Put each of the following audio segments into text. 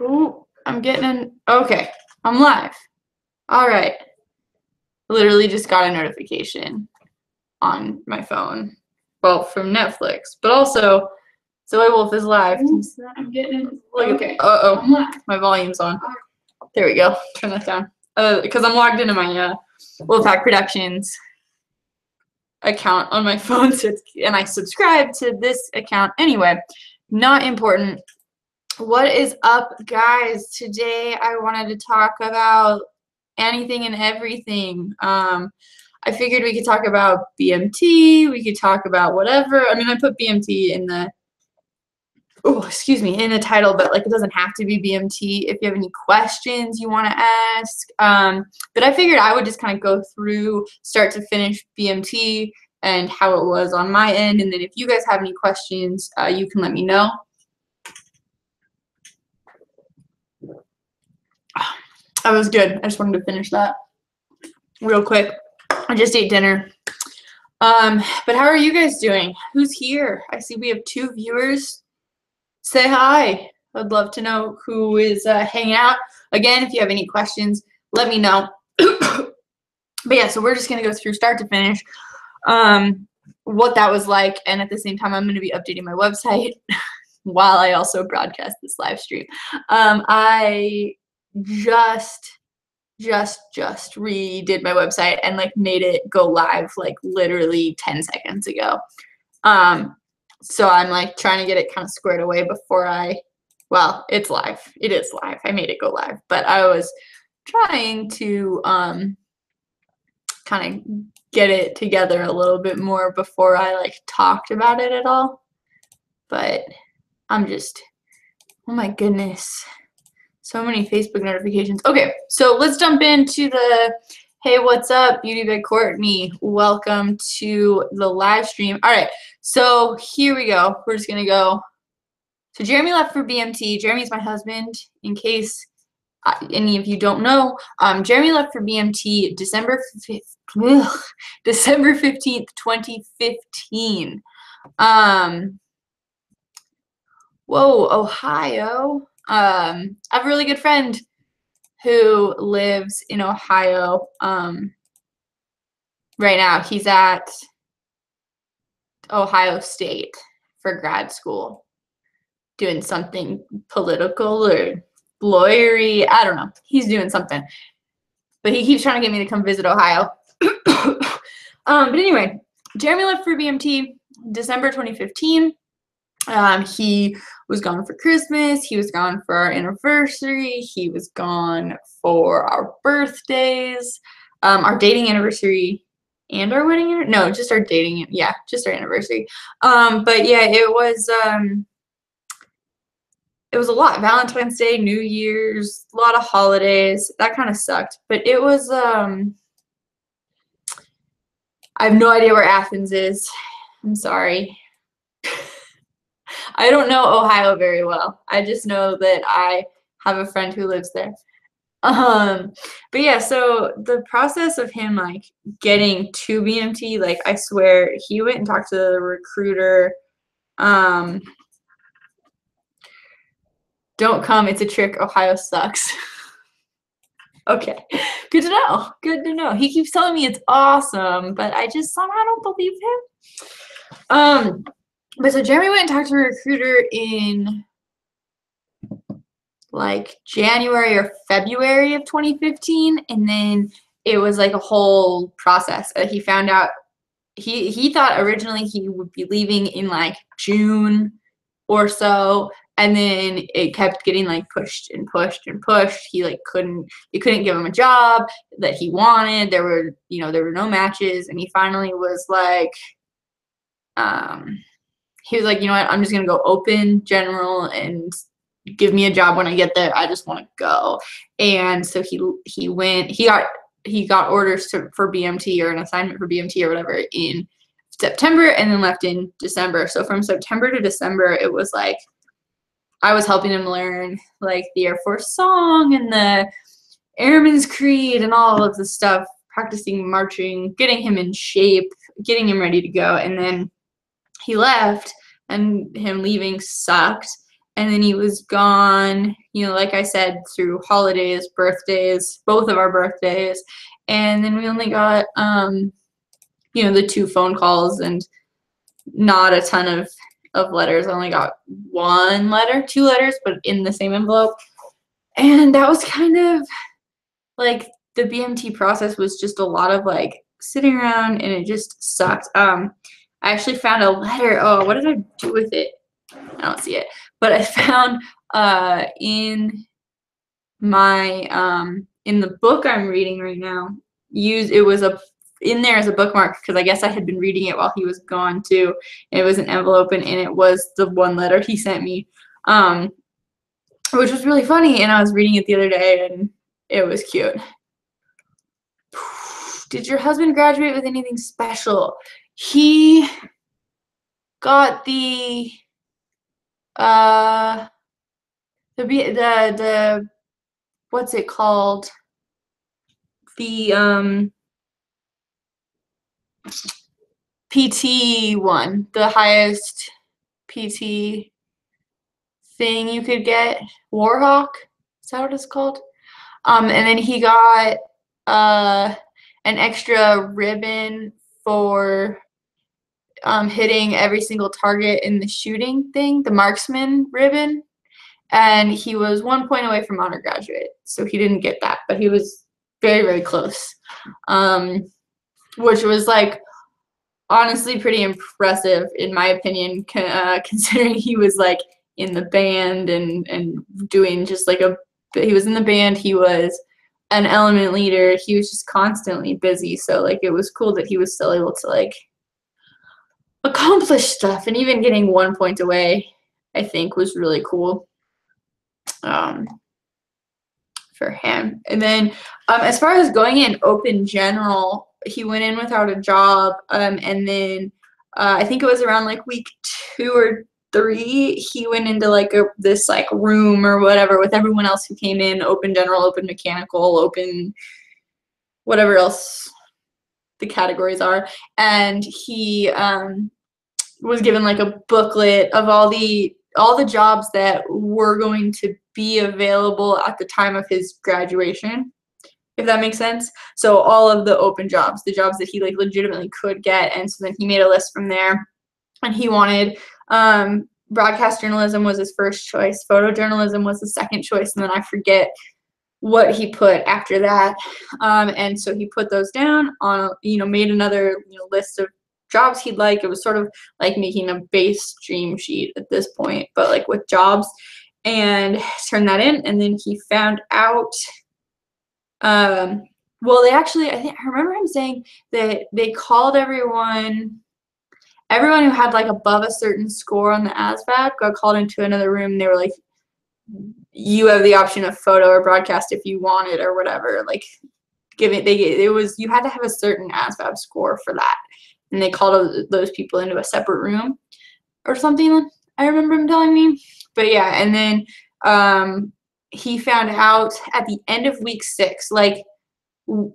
Ooh, I'm getting an, okay, I'm live. All right. Literally just got a notification on my phone. Well, from Netflix, but also Zoe Wolf is live. I'm getting, okay. Uh-oh, my volume's on. There we go. Turn that down. Because I'm logged into my Wolfpack Productions account on my phone, so and I subscribe to this account anyway. Not important. What is up, guys? Today I wanted to talk about anything and everything. I figured we could talk about BMT, we could talk about whatever. I mean, I put BMT in the, oh, excuse me, in the title, but like it doesn't have to be BMT if you have any questions you want to ask. But I figured I would just kind of go through start to finish BMT and how it was on my end, and then if you guys have any questions, you can let me know. That was good. I just wanted to finish that real quick. I just ate dinner. But how are you guys doing? Who's here? I see we have 2 viewers. Say hi. I'd love to know who is hanging out. Again, if you have any questions, let me know. But yeah, so we're just going to go through start to finish what that was like. And at the same time, I'm going to be updating my website while I also broadcast this live stream. I just redid my website and like made it go live like literally 10 seconds ago. So I'm like trying to get it kind of squared away before well, it's live. It is live. I made it go live, but I was trying to kind of get it together a little bit more before I like talked about it at all. But I'm just, oh my goodness. So many Facebook notifications. Okay, so let's jump into the, hey, what's up, Beauty by Courtney? Welcome to the live stream. All right, so here we go. We're just going to go. So Jeremy left for BMT. Jeremy's my husband, in case any of you don't know. Jeremy left for BMT December 15th, 2015. Whoa, Ohio. I have a really good friend who lives in Ohio right now. He's at Ohio State for grad school, doing something political or lawyery. I don't know. He's doing something. But he keeps trying to get me to come visit Ohio. But anyway, Jeremy left for BMT December 2015. He was gone for Christmas. He was gone for our anniversary. He was gone for our birthdays, our dating anniversary, and our wedding anniversary. No, just our dating. Yeah, just our anniversary. But yeah, it was a lot. Valentine's Day, New Year's, a lot of holidays. That kind of sucked. But it was. I have no idea where Athens is. I'm sorry. I don't know Ohio very well. I just know that I have a friend who lives there. But yeah, so the process of him like getting to BMT, like I swear he went and talked to the recruiter. Don't come, it's a trick. Ohio sucks. Okay, good to know. Good to know. He keeps telling me it's awesome, but I just somehow don't believe him. But so Jeremy went and talked to a recruiter in like January or February of 2015, and then it was like a whole process. He found out he thought originally he would be leaving in like June or so, and then it kept getting like pushed and pushed and pushed. He like couldn't give him a job that he wanted. There were no matches, and he finally was like he was like, you know what, I'm just going to go open general and give me a job when I get there. I just want to go. And so he went, he got orders for BMT or an assignment for BMT or whatever in September and then left in December. So from September to December, it was like I was helping him learn like the Air Force song and the Airman's Creed and all of the stuff, practicing marching, getting him in shape, getting him ready to go. And then he left, and him leaving sucked. and then he was gone, you know, like I said, through holidays, birthdays, both of our birthdays, and then we only got, you know, the 2 phone calls and not a ton of letters. I only got 1 letter, 2 letters, but in the same envelope, and that was kind of like the BMT process was just a lot of like sitting around, and it just sucked. I actually found a letter. Oh, what did I do with it? I don't see it, but I found in my in the book I'm reading right now. It was in there as a bookmark because I guess I had been reading it while he was gone too. And it was an envelope, and it was the 1 letter he sent me, which was really funny. And I was reading it the other day, and it was cute. Did your husband graduate with anything special? He got the what's it called? The PT one, the highest PT thing you could get. Warhawk, is that what it's called? And then he got an extra ribbon for hitting every single target in the shooting thing, the marksman ribbon. And he was 1 point away from honor graduate, so he didn't get that, but he was very, very close, which was like honestly pretty impressive in my opinion, considering he was like in the band and doing just like he was in the band, he was an element leader, he was just constantly busy. So like it was cool that he was still able to like accomplish stuff, and even getting 1 point away I think was really cool for him. And then as far as going in open general, he went in without a job, and then I think it was around like week 2 or 3 he went into like this like room or whatever with everyone else who came in, open general, open mechanical, open whatever else the categories are, and he was given like a booklet of all the jobs that were going to be available at the time of his graduation, if that makes sense. So all of the open jobs, the jobs that he like legitimately could get, and so then he made a list from there, and he wanted broadcast journalism was his first choice, photojournalism was the second choice, and then I forget what he put after that, and so he put those down on, you know, made another, you know, list of jobs he'd like. It was sort of like making a base dream sheet at this point, but like with jobs, and turned that in. And then he found out, well, they actually, I remember him saying that they called everyone who had like above a certain score on the ASVAB got called into another room, and they were like, you have the option of photo or broadcast if you want it or whatever. Like it was, you had to have a certain ASVAB score for that. And they called those people into a separate room or something, I remember him telling me. But yeah, and then he found out at the end of week 6, like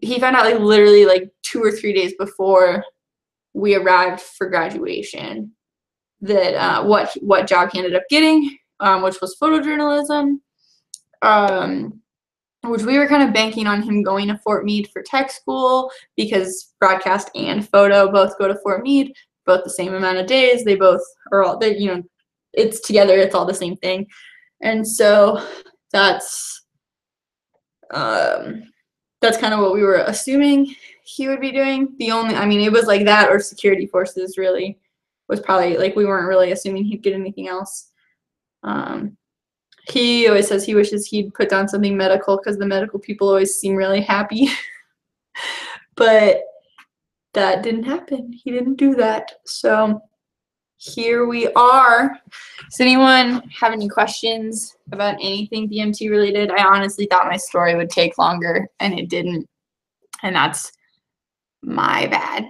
he found out like literally like 2 or 3 days before we arrived for graduation that what job he ended up getting, which was photojournalism, which we were kind of banking on him going to Fort Meade for tech school, because broadcast and photo both go to Fort Meade, both the same amount of days. They both are all, you know, it's together, it's all the same thing. And so that's kind of what we were assuming he would be doing. I mean, it was like that or security forces really was probably, like, we weren't really assuming he'd get anything else. He always says he wishes he'd put down something medical because the medical people always seem really happy. But that didn't happen. He didn't do that. So here we are. Does anyone have any questions about anything BMT related? I honestly thought my story would take longer, and it didn't. And that's my bad.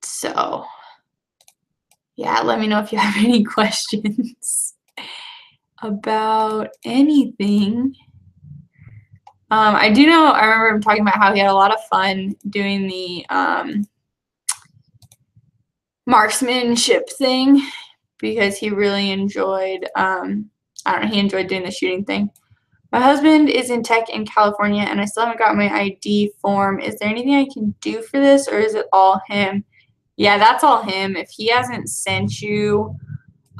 So yeah, let me know if you have any questions about anything. I do know, I remember him talking about how he had a lot of fun doing the marksmanship thing, because he really enjoyed, I don't know, he enjoyed doing the shooting thing. My husband is in tech in California, and I still haven't got my ID form. Is there anything I can do for this, or is it all him? Yeah, that's all him. If he hasn't sent you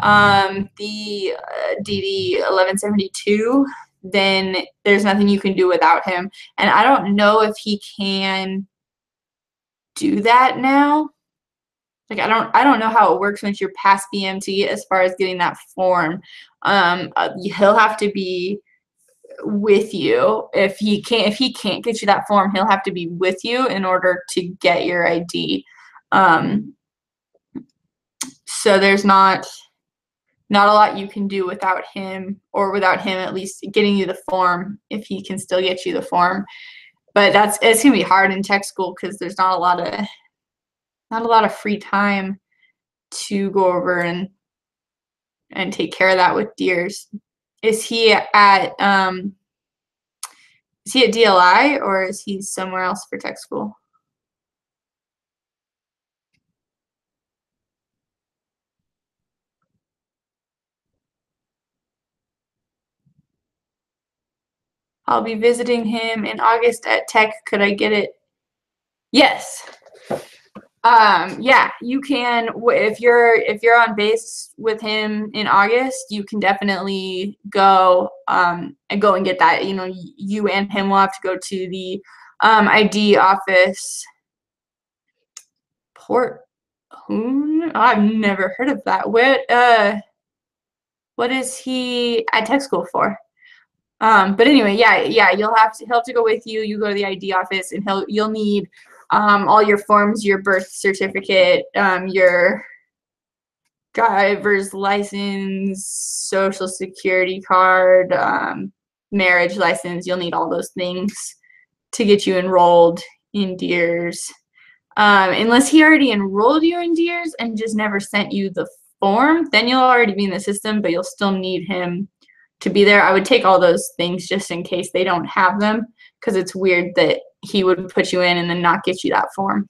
the DD 1172, then there's nothing you can do without him. And I don't know if he can do that now. Like I don't know how it works once you're past BMT as far as getting that form. He'll have to be with you. If he can't get you that form, he'll have to be with you in order to get your ID. So there's not a lot you can do without him, or without him at least getting you the form, if he can still get you the form. But it's gonna be hard in tech school because there's not a lot of free time to go over and take care of that with deers. Is he at DLI, or is he somewhere else for tech school? I'll be visiting him in August at tech. Could I get it? Yes. Yeah, you can. If you're on base with him in August, you can definitely go and get that. You know, you and him will have to go to the ID office. Port Hoon? I've never heard of that. What is he at tech school for? But anyway, yeah, he'll have to go with you. You go to the ID office, and you'll need all your forms, your birth certificate, your driver's license, social security card, marriage license. You'll need all those things to get you enrolled in deers. Unless he already enrolled you in deers and just never sent you the form, then you'll already be in the system, but you'll still need him to be there. I would take all those things just in case they don't have them, because it's weird that he would put you in and then not get you that form.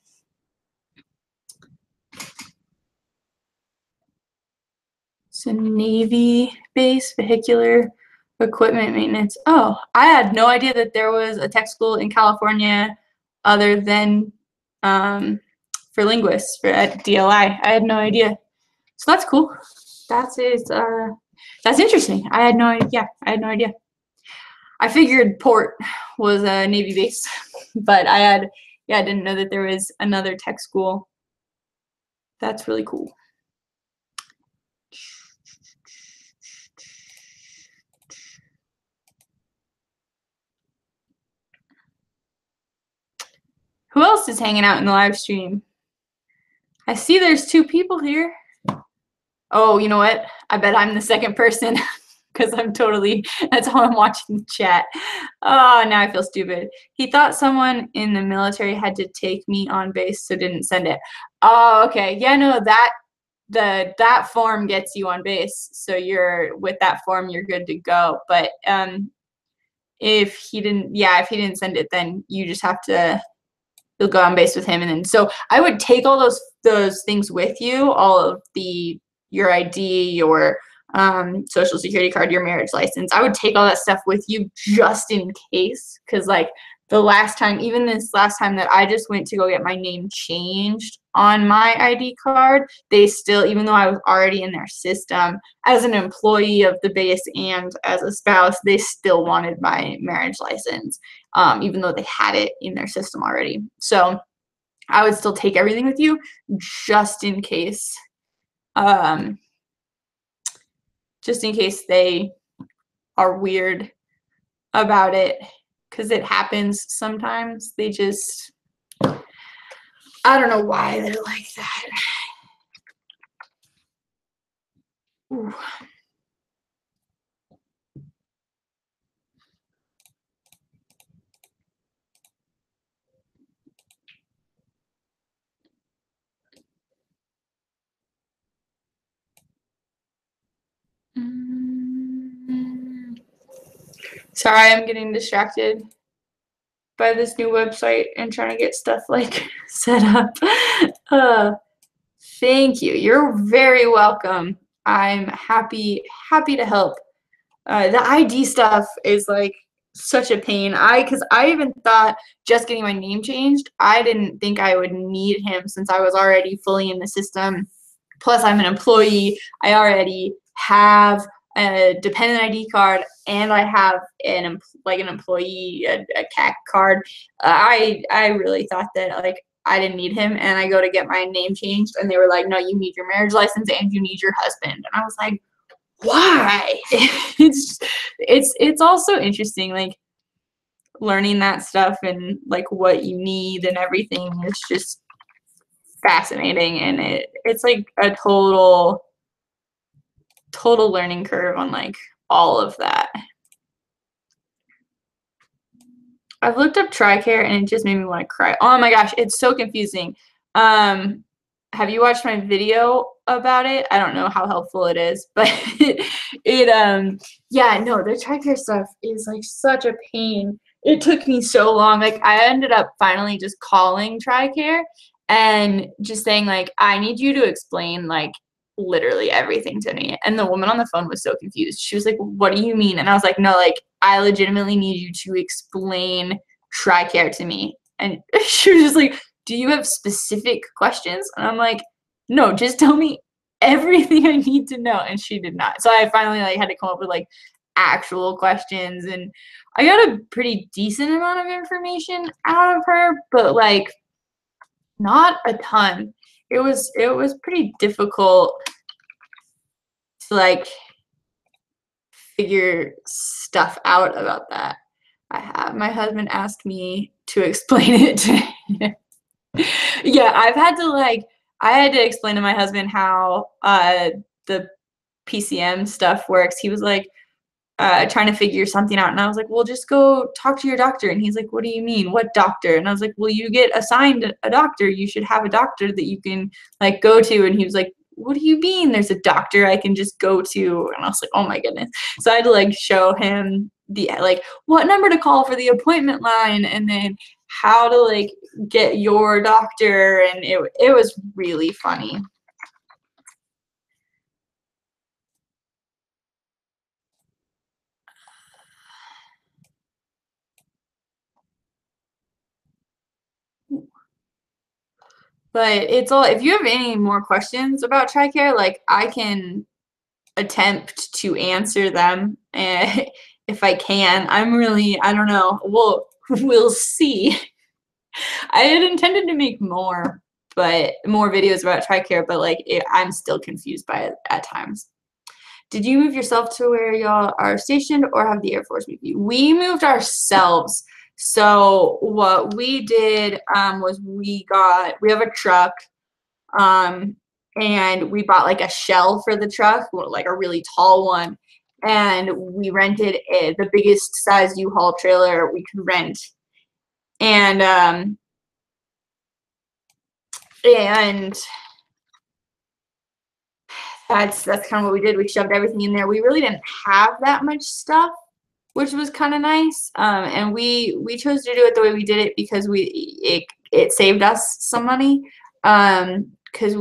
So Navy base, vehicular equipment maintenance. Oh, I had no idea that there was a tech school in California other than for linguists at DLI. I had no idea. So that's cool. That's interesting. I had no idea. I figured Port was a Navy base, but I didn't know that there was another tech school. That's really cool. Who else is hanging out in the live stream? I see there's 2 people here. Oh, you know what? I bet I'm the second person because that's how I'm watching the chat. Oh, now I feel stupid. He thought someone in the military had to take me on base, so didn't send it. Oh, okay. Yeah, no, that form gets you on base. So with that form, you're good to go. But if he didn't send it, then you just have to, you'll go on base with him. And then, so I would take all those things with you, all of your ID, your social security card, your marriage license. I would take all that stuff with you just in case, because like this last time that I just went to go get my name changed on my ID card, they still, even though I was already in their system as an employee of the base and as a spouse, they still wanted my marriage license, even though they had it in their system already. So I would still take everything with you just in case. Just in case they are weird about it, because it happens sometimes. They just, I don't know why they're like that. Ooh. Sorry, I'm getting distracted by this new website and trying to get stuff like set up. Thank you. You're very welcome. I'm happy to help. The ID stuff is like such a pain. Because I even thought just getting my name changed, I didn't think I would need him since I was already fully in the system. Plus, I'm an employee. I already have a dependent ID card, and I have an employee a CAC card. I really thought that like I didn't need him, and I go to get my name changed, and they were like, "No, you need your marriage license and you need your husband." And I was like, "Why?" It's also interesting, like learning that stuff and like what you need and everything is just fascinating, and it's like a total learning curve on like all of that. I've looked up TRICARE and it just made me want to cry. Oh my gosh, it's so confusing. Have you watched my video about it? I don't know how helpful it is, but yeah, no, the TRICARE stuff is like such a pain. It took me so long. Like I ended up finally just calling TRICARE and just saying like, I need you to explain like literally everything to me. And the woman on the phone was so confused. She was like, "What do you mean?" And I was like, "No, like I legitimately need you to explain TRICARE to me." And she was just like, "Do you have specific questions?" And I'm like, "No, just tell me everything I need to know." And she did not. So I finally like had to come up with like actual questions, and I got a pretty decent amount of information out of her, but like not a ton. It was pretty difficult to like figure stuff out about that. My husband asked me to explain it to him. Yeah, I had to explain to my husband how the PCM stuff works. He was like trying to figure something out, and I was like, "Well, just go talk to your doctor." And he's like, "What do you mean? What doctor?" And I was like, "Well, you get assigned a doctor. You should have a doctor that you can like go to." And he was like, "What do you mean there's a doctor I can just go to?" And I was like, "Oh my goodness." So I had to like show him the like what number to call for the appointment line, and then how to like get your doctor, and it was really funny. But it's all, if you have any more questions about TRICARE, like I can attempt to answer them if I can. I don't know. We'll see. I had intended to make more videos about TRICARE, but like I'm still confused by it at times. Did you move yourself to where y'all are stationed, or have the Air Force move you? We moved ourselves. So what we did was we have a truck, and we bought like a shell for the truck, like a really tall one, and we rented the biggest size U-Haul trailer we could rent, and that's kind of what we did. We shoved everything in there. We really didn't have that much stuff, which was kind of nice. And we chose to do it the way we did it because it saved us some money. Because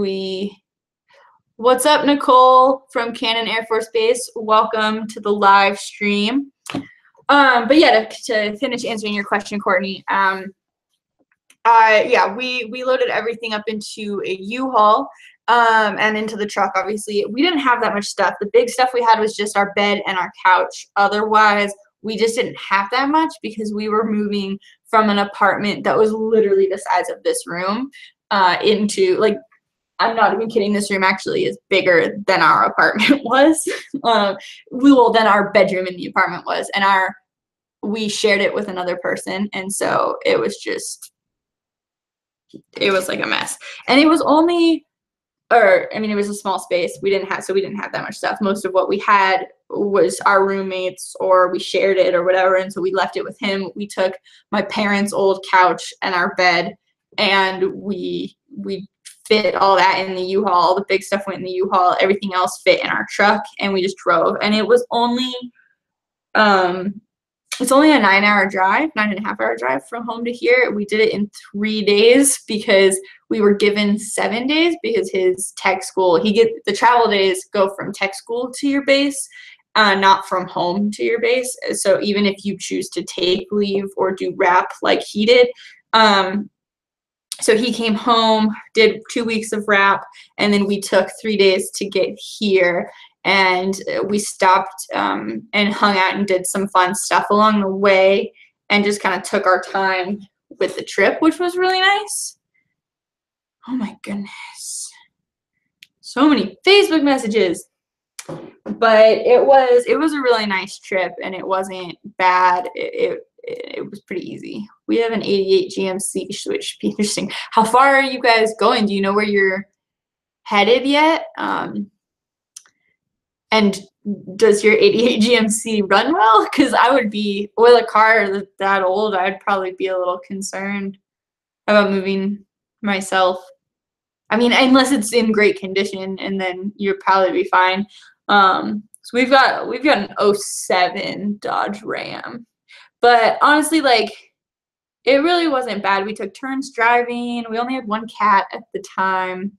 what's up, Nicole from Cannon Air Force Base? Welcome to the live stream. But yeah, to finish answering your question, Courtney. Yeah, we loaded everything up into a U-Haul. And into the truck, obviously. We didn't have that much stuff. The big stuff we had was just our bed and our couch. Otherwise, we just didn't have that much because we were moving from an apartment that was literally the size of this room into, like, I'm not even kidding, this room actually is bigger than our apartment was. Than our bedroom in the apartment was. And we shared it with another person. And so it was like a mess. And it was only... it was a small space. We didn't have that much stuff. Most of what we had was our roommates, or we shared it or whatever, and so we left it with him. We took my parents' old couch and our bed, and we fit all that in the U-Haul. The big stuff went in the U-Haul. Everything else fit in our truck, and we just drove. And it was only it's only a 9-hour drive, 9.5-hour drive from home to here. We did it in 3 days because we were given 7 days because his tech school, the travel days go from tech school to your base, not from home to your base. So even if you choose to take leave or do wrap like he did, so he came home, did 2 weeks of wrap, and then we took 3 days to get here. And we stopped and hung out and did some fun stuff along the way and just kind of took our time with the trip, which was really nice. Oh my goodness. So many Facebook messages. But it was a really nice trip, and it wasn't bad. It was pretty easy. We have an 88 GMC, which should be interesting. How far are you guys going? Do you know where you're headed yet? And does your 88 GMC run well? Because I would be, with a car that old, I'd probably be a little concerned about moving myself. I mean, unless it's in great condition, and then you'll probably be fine. So we've got an '07 Dodge Ram, but honestly, like, it really wasn't bad. We took turns driving. We only had one cat at the time.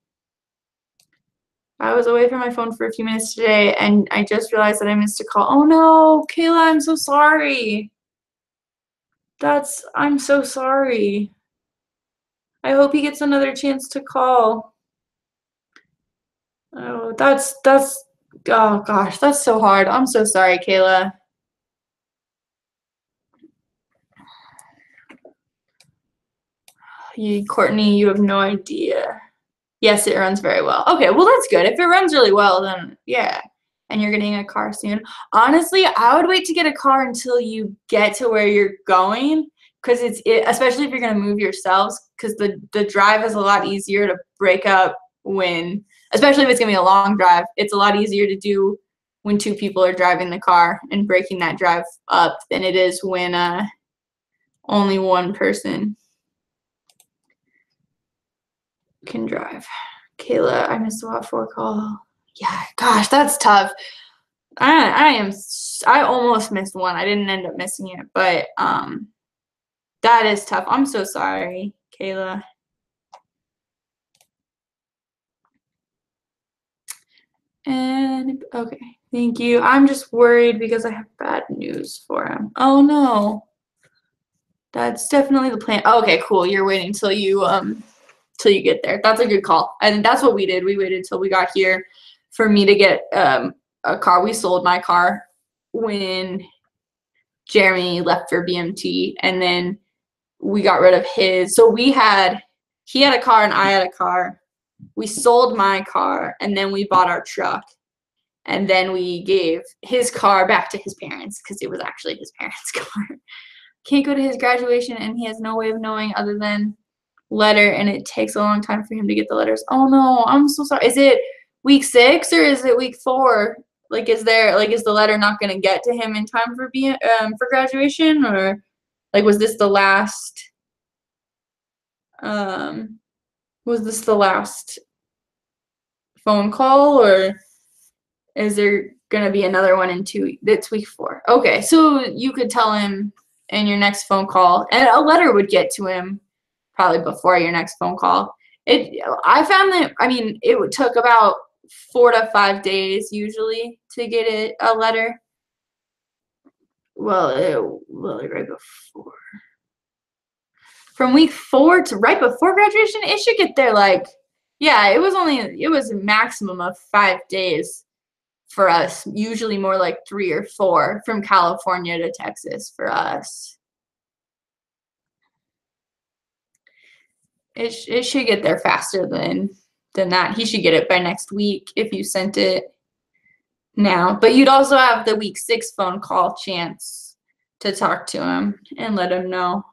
I was away from my phone for a few minutes today, and I just realized that I missed a call. Oh no, Kayla, I'm so sorry. I'm so sorry. I hope he gets another chance to call. Oh, oh gosh, that's so hard. I'm so sorry, Kayla. Courtney, you have no idea. Yes, it runs very well. Okay, well, that's good. If it runs really well, then yeah. And you're getting a car soon. Honestly, I would wait to get a car until you get to where you're going, because especially if you're going to move yourselves, because the drive is a lot easier to break up especially if it's going to be a long drive. It's a lot easier to do when 2 people are driving the car and breaking that drive up than it is when only one person can drive. Kayla, I missed the WAP 4 call. Yeah, gosh, that's tough. I almost missed one. I didn't end up missing it, but that is tough. I'm so sorry, Kayla. And okay, thank you. I'm just worried because I have bad news for him. Oh no. That's definitely the plan. Oh, okay, cool. You're waiting till you get there. That's a good call. And that's what we did. We waited till we got here for me to get a car. We sold my car when Jeremy left for BMT, and then we got rid of his. So he had a car and I had a car. We sold my car, and then we bought our truck, and then we gave his car back to his parents because it was actually his parents' car. Can't go to his graduation, and he has no way of knowing other than letter, and it takes a long time for him to get the letters. Oh no, I'm so sorry. Is it week 6 or is it week 4? Like, is the letter not going to get to him in time for graduation, or like was this the last phone call, or is there going to be another one in 2 weeks? It's week 4. Okay, so you could tell him in your next phone call, and a letter would get to him probably before your next phone call. I found that, I mean, it took about 4 to 5 days usually to get a letter. Well, right before. From week 4 to right before graduation, it should get there yeah, it was a maximum of 5 days for us. Usually more like 3 or 4 from California to Texas for us. It should get there faster than that. He should get it by next week if you sent it now. But you'd also have the week 6 phone call chance to talk to him and let him know.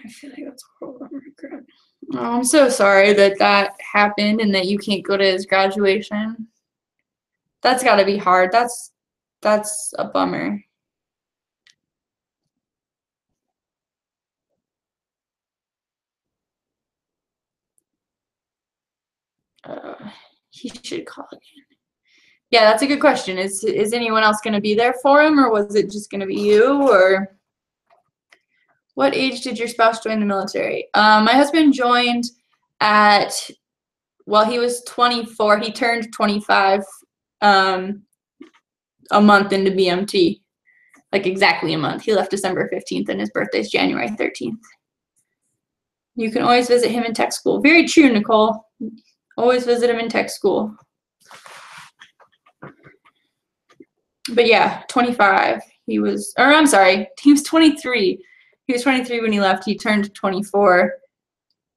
I feel like that's horrible regret. Oh, I'm so sorry that happened and that you can't go to his graduation. That's got to be hard. That's a bummer. He should call again. Yeah, that's a good question. Is anyone else going to be there for him, or was it just going to be you? Or what age did your spouse join the military? My husband joined at, well, he was 24. He turned 25 a month into BMT, like exactly a month. He left December 15th, and his birthday's January 13th. You can always visit him in tech school. Very true, Nicole. Always visit him in tech school. But yeah, 25. He was 23. He was 23 when he left. He turned 24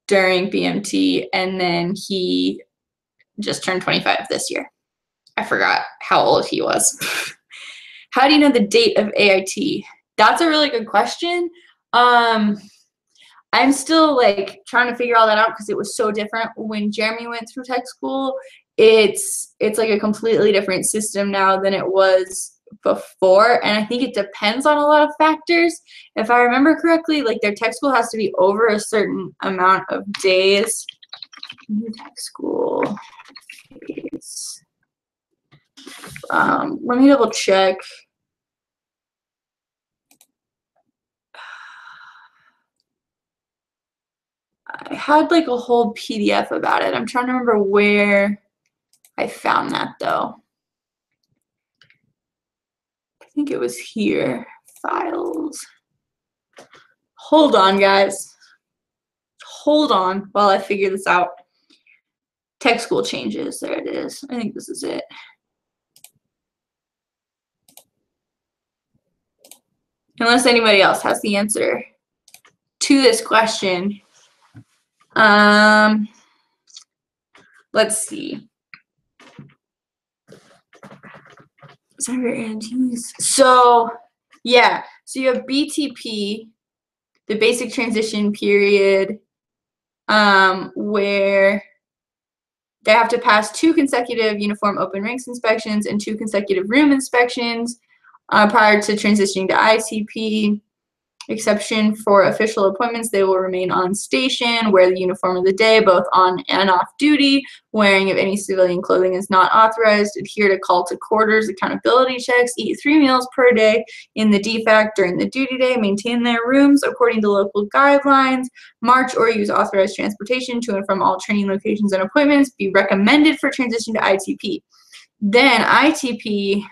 during BMT, and then he just turned 25 this year. I forgot how old he was. How do you know the date of AIT? That's a really good question. I'm still like trying to figure all that out because it was so different when Jeremy went through tech school. It's like a completely different system now than it was before, and I think it depends on a lot of factors. If I remember correctly, like their tech school has to be over a certain amount of days. Tech school days. Let me double check. I had like a whole PDF about it. I'm trying to remember where I found that though. I think it was here. Files. Hold on, guys. Hold on while I figure this out. Tech school changes. There it is. I think this is it. Unless anybody else has the answer to this question. Let's see. So, yeah. So you have BTP, the basic transition period, where they have to pass 2 consecutive uniform open ranks inspections and 2 consecutive room inspections prior to transitioning to ITP. Exception for official appointments, they will remain on station, wear the uniform of the day, both on and off duty. Wearing of any civilian clothing is not authorized. Adhere to call to quarters accountability checks. Eat 3 meals per day in the DFAC during the duty day. Maintain their rooms according to local guidelines. March or use authorized transportation to and from all training locations and appointments. Be recommended for transition to ITP. Then ITP,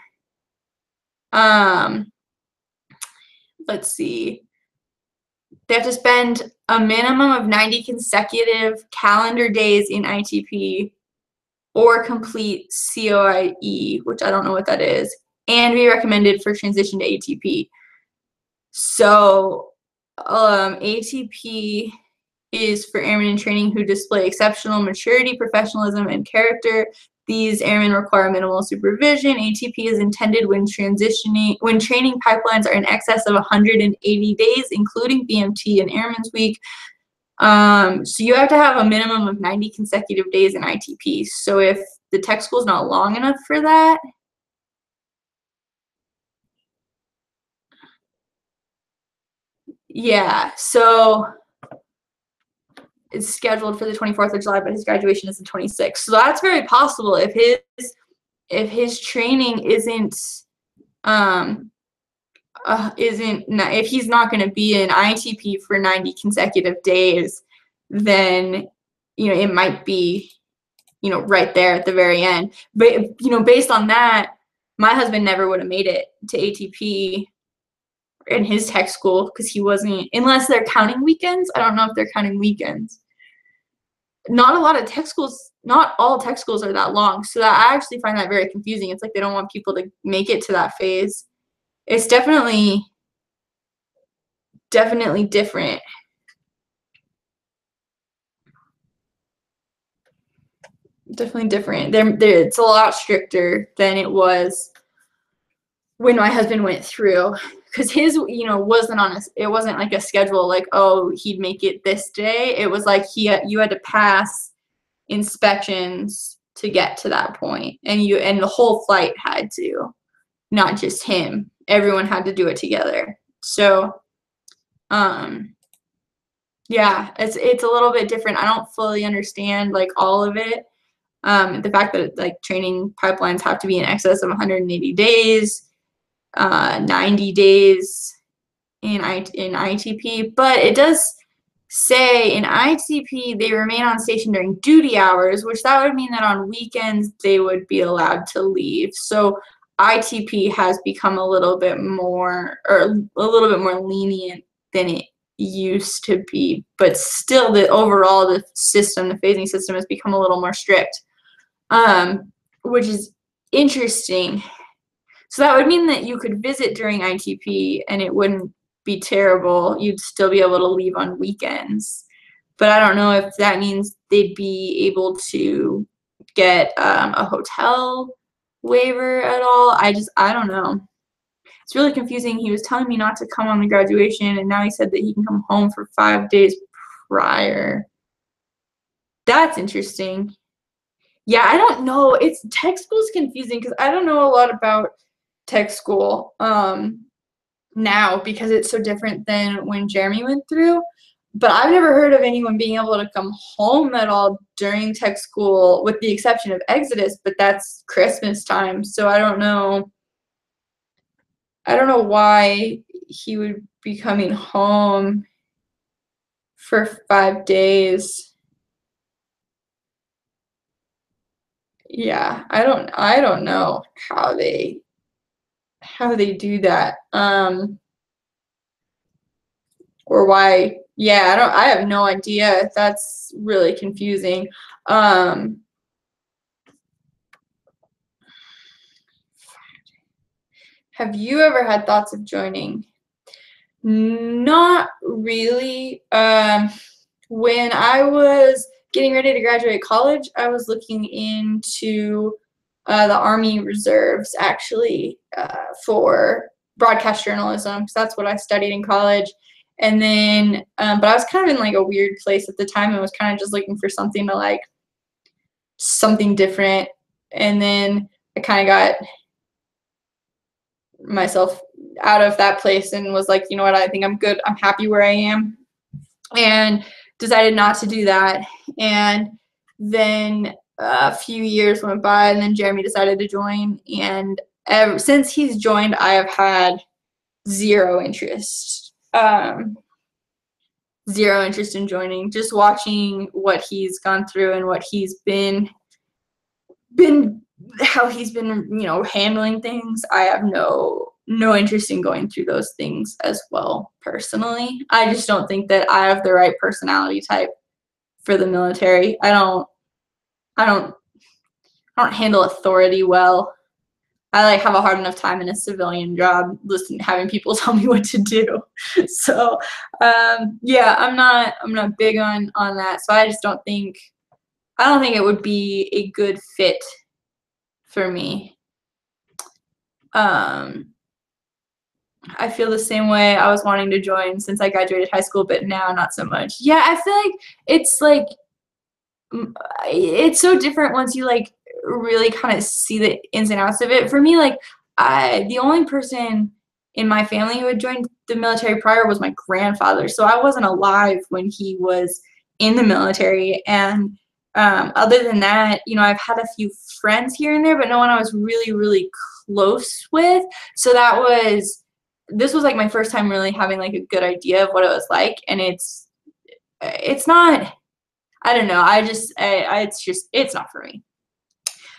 let's see. They have to spend a minimum of 90 consecutive calendar days in ITP or complete COIE, which I don't know what that is, and be recommended for transition to ATP. So ATP is for airmen in training who display exceptional maturity, professionalism, and character. These airmen require minimal supervision. ATP is intended when training pipelines are in excess of 180 days, including BMT and Airman's Week. So you have to have a minimum of 90 consecutive days in ITP. So if the tech school is not long enough for that, yeah, so it's scheduled for the 24th of July, but his graduation is the 26th. So that's very possible if his training if he's not going to be in ITP for 90 consecutive days, then it might be right there at the very end. But based on that, my husband never would have made it to ATP in his tech school because he wasn't, unless they're counting weekends. I don't know if they're counting weekends. Not a lot of tech schools, not all tech schools are that long. So that I actually find that very confusing. It's like they don't want people to make it to that phase. It's definitely different. Definitely different. It's a lot stricter than it was when my husband went through, because his it wasn't like a schedule like, oh, he'd make it this day. It was like you had to pass inspections to get to that point, and the whole flight had to, not just him. Everyone had to do it together. So yeah, it's a little bit different. I don't fully understand like all of it. The fact that like training pipelines have to be in excess of 180 days, 90 days in ITP, but it does say in ITP they remain on station during duty hours, which that would mean that on weekends they would be allowed to leave. So ITP has become a little bit more lenient than it used to be, but still the phasing system has become a little more strict, which is interesting. So that would mean that you could visit during ITP and it wouldn't be terrible. You'd still be able to leave on weekends. But I don't know if that means they'd be able to get a hotel waiver at all. I don't know. It's really confusing. He was telling me not to come on the graduation, and now he said that he can come home for 5 days prior. That's interesting. Yeah, I don't know. Tech school's confusing because I don't know a lot about tech school now because it's so different than when Jeremy went through. But I've never heard of anyone being able to come home at all during tech school, with the exception of Exodus, but that's Christmas time. So I don't know why he would be coming home for 5 days. Yeah, I don't know how they do that. Or why. Yeah, I have no idea. That's really confusing. Have you ever had thoughts of joining? Not really. When I was getting ready to graduate college, I was looking into the Army Reserves, actually, for broadcast journalism, because that's what I studied in college. And then, but I was kind of in like a weird place at the time. I was kind of just looking for something different. And then I kind of got myself out of that place and was like, you know what, I think I'm good. I'm happy where I am. And decided not to do that. And then a few years went by, and then Jeremy decided to join. And since he's joined, I have had zero interest. Zero interest in joining. Just watching what he's gone through and what he's been how he's been, handling things. I have no interest in going through those things as well, personally. I just don't think that I have the right personality type for the military. I don't handle authority well. I have a hard enough time in a civilian job having people tell me what to do. So yeah, I'm not big on that. So I don't think it would be a good fit for me. I feel the same way. I was wanting to join since I graduated high school, but now not so much. Yeah, I feel like it's so different once you really kind of see the ins and outs of it. For me, the only person in my family who had joined the military prior was my grandfather. So I wasn't alive when he was in the military. And other than that, I've had a few friends here and there, but no one I was really, really close with. So this was my first time really having a good idea of what it was like. And it's not, I don't know. It's not for me.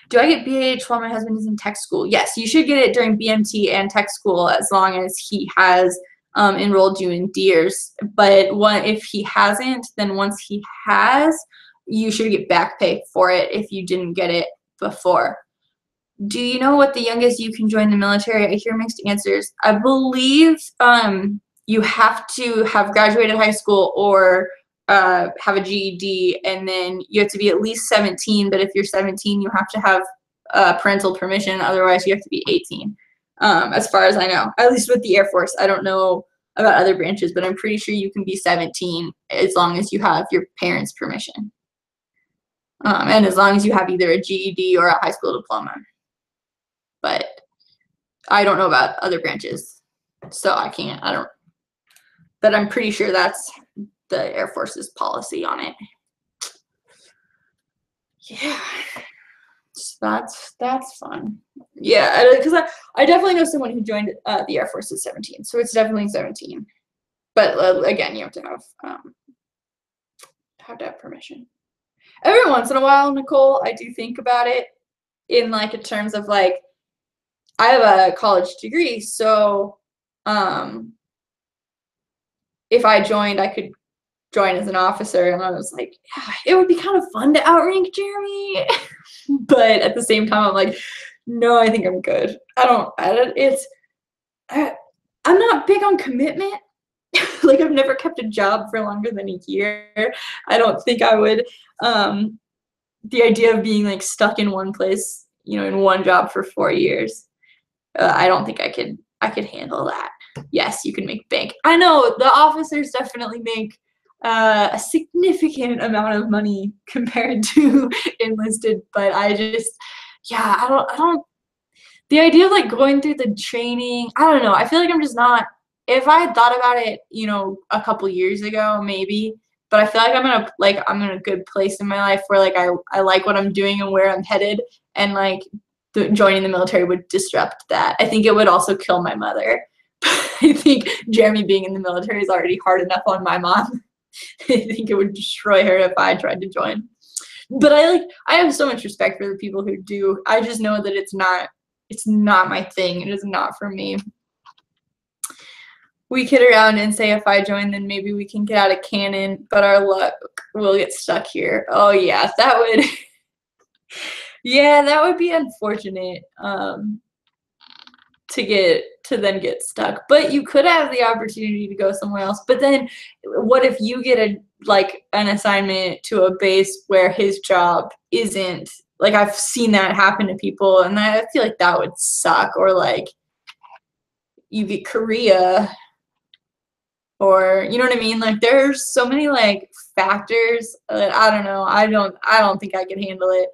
Do I get BAH while my husband is in tech school? Yes, you should get it during BMT and tech school as long as he has enrolled you in DEERS. But if he hasn't, then once he has, you should get back pay for it if you didn't get it before. Do you know what the youngest you can join the military? I hear mixed answers. I believe you have to have graduated high school or have a GED, and then you have to be at least 17. But if you're 17, you have to have parental permission. Otherwise, you have to be 18. As far as I know, at least with the Air Force. I don't know about other branches, but I'm pretty sure you can be 17 as long as you have your parents' permission. And as long as you have either a GED or a high school diploma. But I don't know about other branches, so I don't. But I'm pretty sure that's the Air Force's policy on it. Yeah. That's fun. Yeah, because I definitely know someone who joined the Air Force at 17, so it's definitely 17. But again, you have to have permission. Every once in a while, Nicole, I do think about it in like in terms of like I have a college degree, so if I joined, I could join as an officer, and I was like, yeah, it would be kind of fun to outrank Jeremy. But at the same time, I'm like, no, I think I'm good. I'm not big on commitment. Like I've never kept a job for longer than a year. I don't think I would. The idea of being like stuck in one place, in one job for 4 years, I don't think I could handle that. Yes, you can make bank. I know the officers definitely make a significant amount of money compared to enlisted, but I don't. The idea of like going through the training, I don't know. I feel like I'm just not. If I had thought about it, a couple years ago, maybe. But I feel like I'm in a good place in my life where like I like what I'm doing and where I'm headed, and like joining the military would disrupt that. I think it would also kill my mother. I think Jeremy being in the military is already hard enough on my mom. I think it would destroy her if I tried to join. But I have so much respect for the people who do. I just know that it's not my thing. It is not for me. We kid around and say if I join, then maybe we can get out of Cannon, but our luck will get stuck here. Oh yeah, that would yeah, that would be unfortunate to then get stuck. But you could have the opportunity to go somewhere else. But then what if you get an assignment to a base where his job isn't, like I've seen that happen to people, and I feel like that would suck. Or like you get Korea, or you know what I mean? Like there's so many like factors that I don't know. I don't think I could handle it.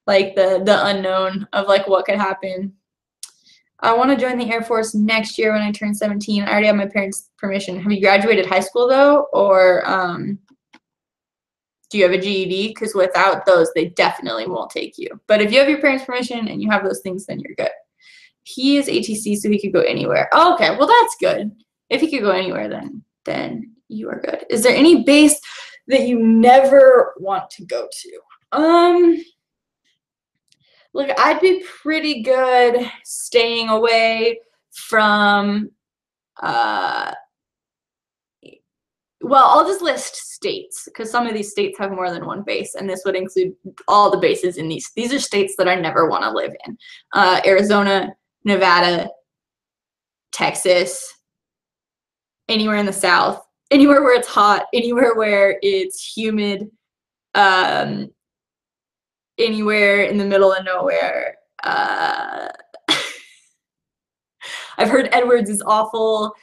Like the unknown of like what could happen. I want to join the Air Force next year when I turn 17. I already have my parents' permission. Have you graduated high school though, or do you have a GED? Because without those, they definitely won't take you. But if you have your parents' permission and you have those things, then you're good. He is ATC, so he could go anywhere. Oh, okay, well that's good. If he could go anywhere, then you are good. Is there any base that you never want to go to? Look, I'd be pretty good staying away from well, I'll just list states because some of these states have more than one base, and this would include all the bases in these. These are states that I never want to live in. Arizona, Nevada, Texas, anywhere in the South, anywhere where it's hot, anywhere where it's humid, anywhere in the middle of nowhere. I've heard Edwards is awful.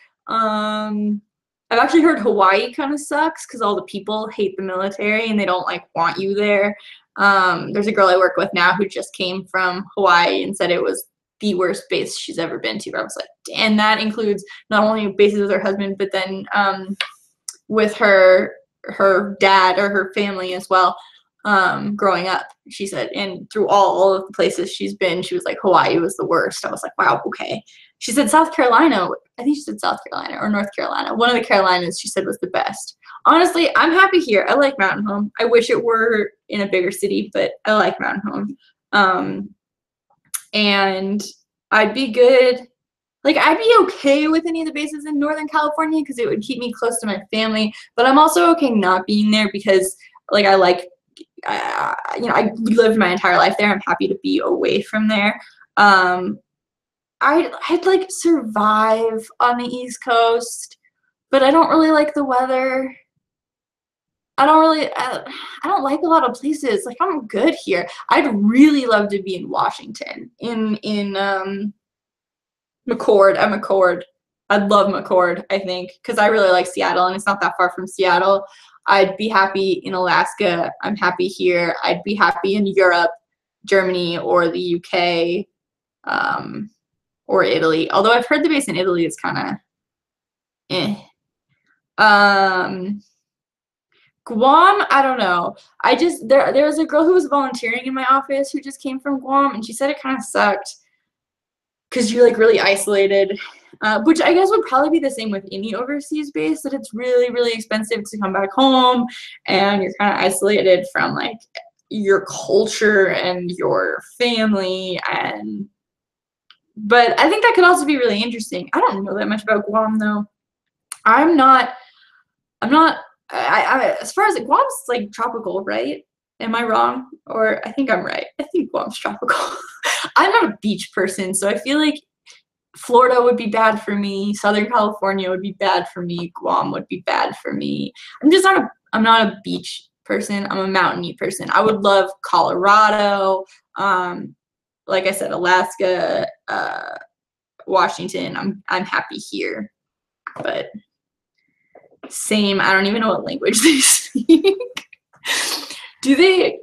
I've actually heard Hawaii kind of sucks because all the people hate the military and they don't like want you there. There's a girl I work with now who just came from Hawaii and said it was the worst base she's ever been to. I was like, and that includes not only bases with her husband, but then with her dad or her family as well. Growing up, she said, and through all of the places she's been, she was like, Hawaii was the worst. I was like, wow, okay. She said South Carolina. I think she said South Carolina or North Carolina. One of the Carolinas she said was the best. Honestly, I'm happy here. I like Mountain Home. I wish it were in a bigger city, but I like Mountain Home. And I'd be good. Like, I'd be okay with any of the bases in Northern California because it would keep me close to my family. But I'm also okay not being there because, like, I lived my entire life there. I'm happy to be away from there. I'd like survive on the East Coast, but I don't really like the weather. I don't like a lot of places. Like, I'm good here. I'd really love to be in Washington, in McCord. At McCord. I'd love McCord, I think, because I really like Seattle, and it's not that far from Seattle. I'd be happy in Alaska. I'm happy here. I'd be happy in Europe, Germany, or the UK, or Italy. Although I've heard the base in Italy is kind of eh. Guam, I don't know. I just there was a girl who was volunteering in my office who just came from Guam, and she said it kind of sucked because you're like really isolated, which I guess would probably be the same with any overseas base, that it's really, really expensive to come back home, and you're kind of isolated from like your culture and your family. And but I think that could also be really interesting. I don't know that much about Guam though. I'm not as far as Guam's like tropical, right? Am I wrong? Or I think I'm right. I think Guam's tropical. I'm not a beach person, so I feel like Florida would be bad for me. Southern California would be bad for me. Guam would be bad for me. I'm not a beach person. I'm a mountainy person. I would love Colorado. Like I said, Alaska, Washington. I'm happy here. But same, I don't even know what language they speak. They're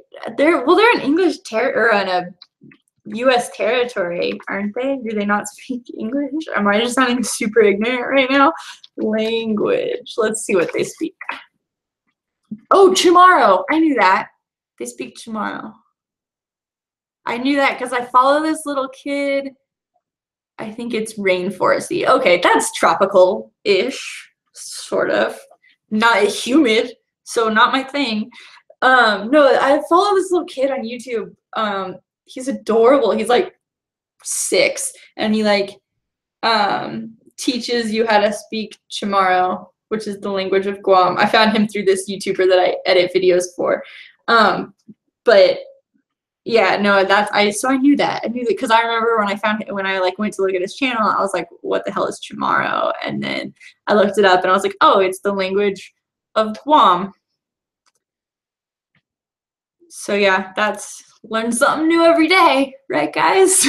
an English or in a US territory, aren't they? Do they not speak English? Am I just sounding super ignorant right now? Language. Let's see what they speak. Oh, Chamorro. I knew that. They speak Chamorro. I knew that because I follow this little kid. I think it's rainforesty. Okay, that's tropical-ish, sort of. Not humid, so not my thing. No, I follow this little kid on YouTube. He's adorable. He's like 6, and he like teaches you how to speak Chamorro, which is the language of Guam. I found him through this YouTuber that I edit videos for. But yeah, no, so I knew that. I knew that because I remember when I like went to look at his channel, I was like, what the hell is Chamorro? And then I looked it up and I was like, oh, it's the language of Guam. So yeah, learn something new every day, right guys?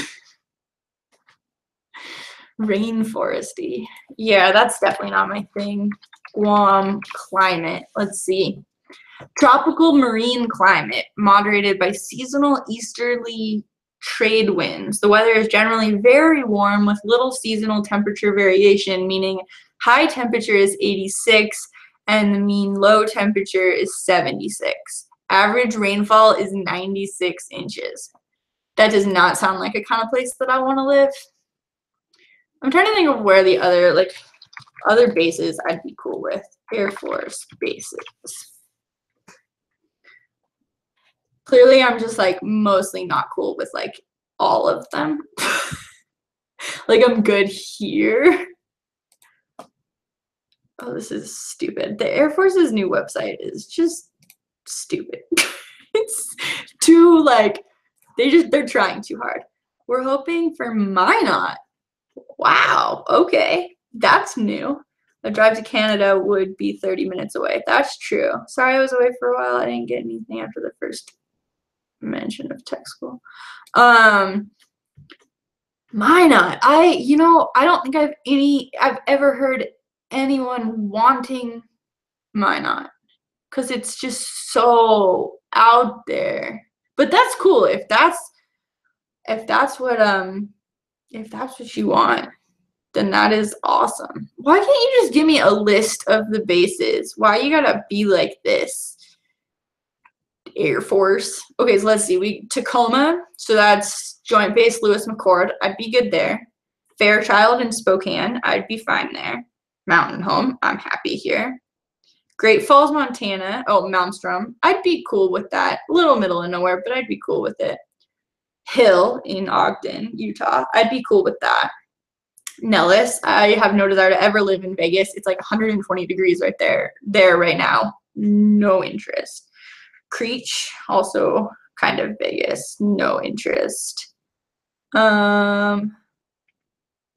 Rainforesty. Yeah, that's definitely not my thing. Guam climate. Let's see. Tropical marine climate, moderated by seasonal easterly trade winds. The weather is generally very warm with little seasonal temperature variation, meaning high temperature is 86 and the mean low temperature is 76. Average rainfall is 96 inches. That does not sound like a kind of place that I want to live. I'm trying to think of where the other bases I'd be cool with. Air Force bases. Clearly, I'm just like mostly not cool with like all of them. Like I'm good here. Oh, this is stupid. The Air Force's new website is just stupid. It's too like they're trying too hard. We're hoping for Minot. Wow, okay. That's new. A drive to Canada would be 30 minutes away. That's true. Sorry I was away for a while. I didn't get anything after the first mention of tech school. Minot. I don't think I've ever heard anyone wanting Minot because it's just so out there. But that's cool if that's what you want, then that is awesome. Why can't you just give me a list of the bases? Why you gotta be like this? Air Force. Okay, so let's see. Tacoma, so that's Joint Base Lewis McChord. I'd be good there. Fairchild and Spokane, I'd be fine there. Mountain Home, I'm happy here. Great Falls, Montana. Oh, Malmstrom. I'd be cool with that. A little middle of nowhere, but I'd be cool with it. Hill in Ogden, Utah. I'd be cool with that. Nellis, I have no desire to ever live in Vegas. It's like 120 degrees right there right now. No interest. Creech, also kind of Vegas. No interest.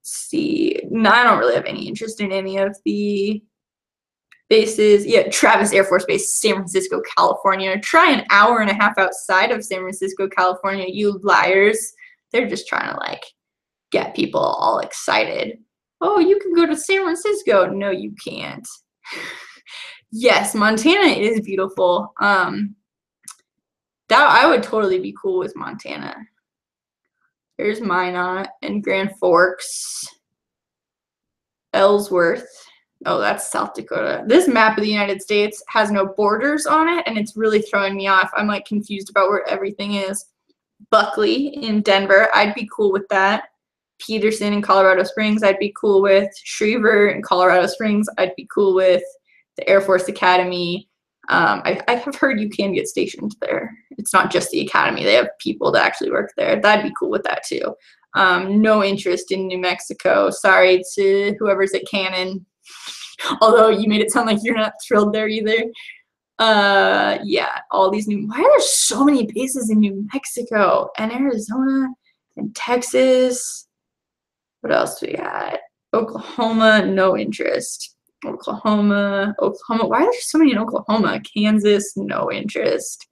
See. No, I don't really have any interest in any of the bases. Yeah, Travis Air Force Base, San Francisco, California. Try an hour and a half outside of San Francisco, California, you liars. They're just trying to like get people all excited. Oh, you can go to San Francisco. No, you can't. Yes, Montana is beautiful. That I would totally be cool with Montana. There's Minot and Grand Forks, Ellsworth. Oh, that's South Dakota. This map of the United States has no borders on it, and it's really throwing me off. I'm like confused about where everything is. Buckley in Denver, I'd be cool with that. Peterson in Colorado Springs, I'd be cool with. Schriever in Colorado Springs, I'd be cool with. The Air Force Academy. I have heard you can get stationed there. It's not just the academy. They have people that actually work there. That'd be cool with that too. No interest in New Mexico. Sorry to whoever's at Cannon. Although you made it sound like you're not thrilled there either. Yeah, all these new, why are there so many bases in New Mexico and Arizona and Texas? What else do we got? Oklahoma, no interest. Oklahoma, why are there so many in Oklahoma? Kansas, no interest.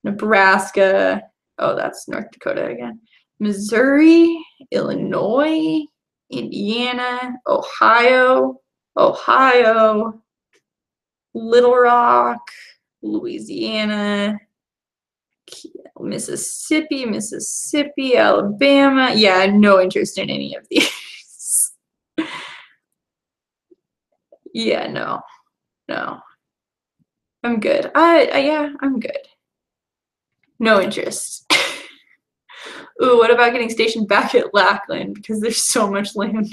Nebraska, oh, that's North Dakota again. Missouri, Illinois, Indiana, Ohio, Little Rock, Louisiana, Mississippi, Alabama. Yeah, no interest in any of these. Yeah, no. I'm good. Yeah, I'm good. No interest. Ooh, what about getting stationed back at Lackland because there's so much land?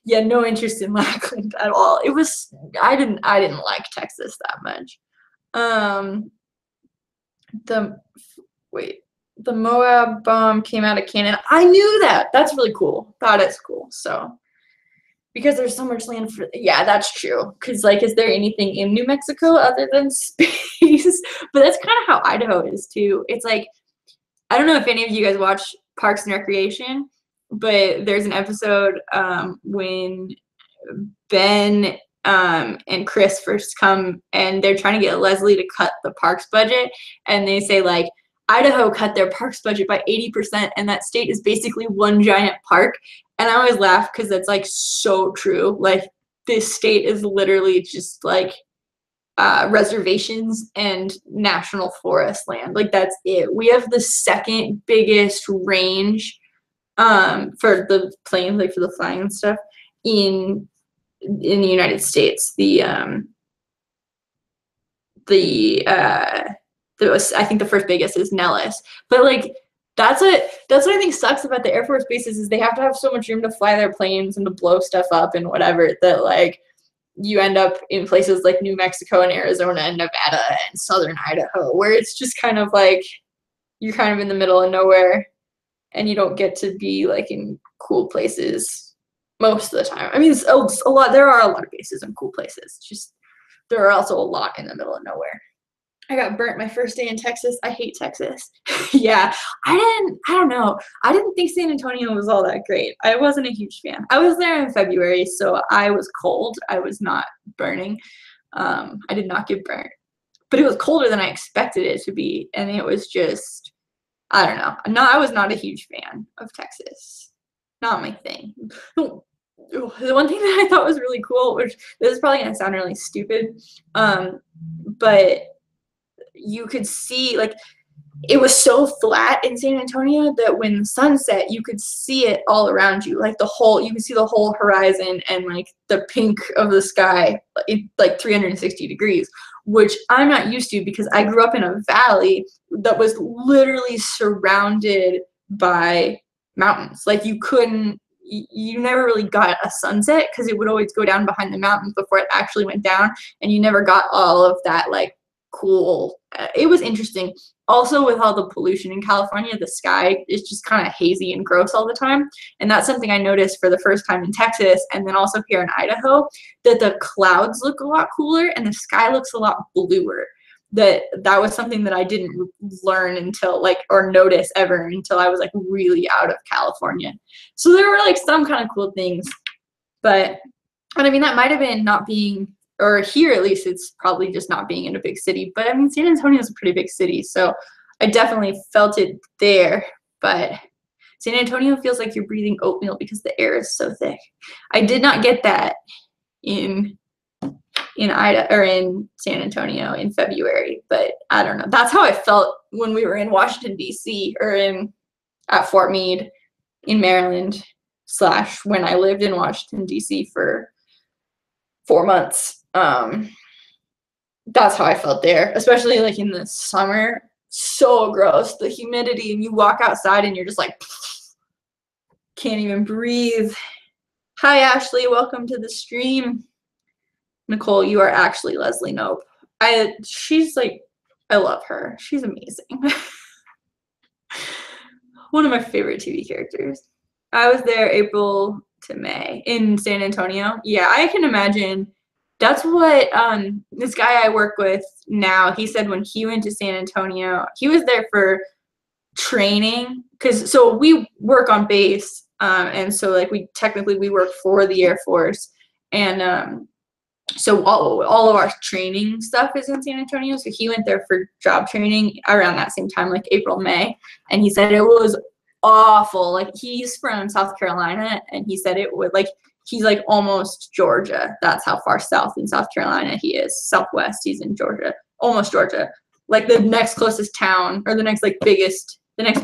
Yeah, no interest in Lackland at all. It was I didn't like Texas that much. The Moab bomb came out of Canada. I knew that. That's really cool. That is cool. So because there's so much land for, yeah, that's true. Because like, is there anything in New Mexico other than space? But that's kind of how Idaho is too. It's like, I don't know if any of you guys watch Parks and Recreation, but there's an episode when Ben and Chris first come and they're trying to get Leslie to cut the parks budget, and they say like Idaho cut their parks budget by 80%, and that state is basically one giant park. And I always laugh because that's like so true. Like this state is literally just like reservations and national forest land. Like that's it. We have the second biggest range for the planes, like for the flying and stuff in the United States. I think the first biggest is Nellis, but like that's what I think sucks about the Air Force bases is they have to have so much room to fly their planes and to blow stuff up and whatever that like you end up in places like New Mexico and Arizona and Nevada and southern Idaho where it's just kind of like you're kind of in the middle of nowhere and you don't get to be like in cool places most of the time. I mean, it's a lot. There are a lot of bases in cool places. Just there are also a lot in the middle of nowhere. I got burnt my first day in Texas. I hate Texas. Yeah, I don't know. I didn't think San Antonio was all that great. I wasn't a huge fan. I was there in February, so I was cold. I was not burning. I did not get burnt. But it was colder than I expected it to be. And it was just, I don't know. No, I was not a huge fan of Texas. Not my thing. The one thing that I thought was really cool, which this is probably going to sound really stupid, but you could see like it was so flat in San Antonio that when the sun set you could see it all around you, like you could see the whole horizon and like the pink of the sky like 360 degrees, which I'm not used to because I grew up in a valley that was literally surrounded by mountains. Like you never really got a sunset because it would always go down behind the mountains before it actually went down, and you never got all of that like cool. It was interesting. Also, with all the pollution in California, the sky is just kind of hazy and gross all the time. And that's something I noticed for the first time in Texas, and then also here in Idaho, that the clouds look a lot cooler and the sky looks a lot bluer. That was something that I didn't learn until like, or notice ever until I was like really out of California. So there were like some kind of cool things, but I mean, that might have been not being, or here at least it's probably just not being in a big city, but I mean, San Antonio is a pretty big city, so I definitely felt it there. But San Antonio feels like you're breathing oatmeal because the air is so thick. I did not get that in Idaho or in San Antonio in February, but I don't know. That's how I felt when we were in Washington D.C. or at Fort Meade in Maryland / when I lived in Washington D.C. for 4 months. That's how I felt there, especially like in the summer. So gross, the humidity, and you walk outside and you're just like can't even breathe. Hi Ashley, welcome to the stream. Nicole, you are actually Leslie Knope. She's like, I love her. She's amazing. One of my favorite TV characters. I was there April to May in San Antonio. Yeah, I can imagine. That's what this guy I work with now, he said when he went to San Antonio, he was there for training, because so we work on base, and so like we work for the Air Force, and so all of our training stuff is in San Antonio. So he went there for job training around that same time, like April, May, and he said it was awful. Like he's from South Carolina, and he said it would like he's like almost Georgia. That's how far south in South Carolina he is. Southwest, he's in Georgia, almost Georgia. Like the next closest town, or the next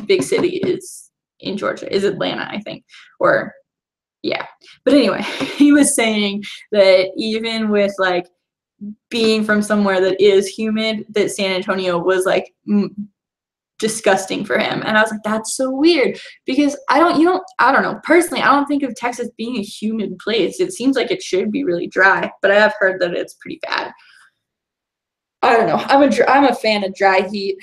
big city is in Georgia, is Atlanta, I think. Or yeah. But anyway, he was saying that even with like being from somewhere that is humid, that San Antonio was like disgusting for him. And I was like, that's so weird, because I don't know, personally, I don't think of Texas being a humid place. It seems like it should be really dry, but I have heard that it's pretty bad. I don't know. I'm a fan of dry heat.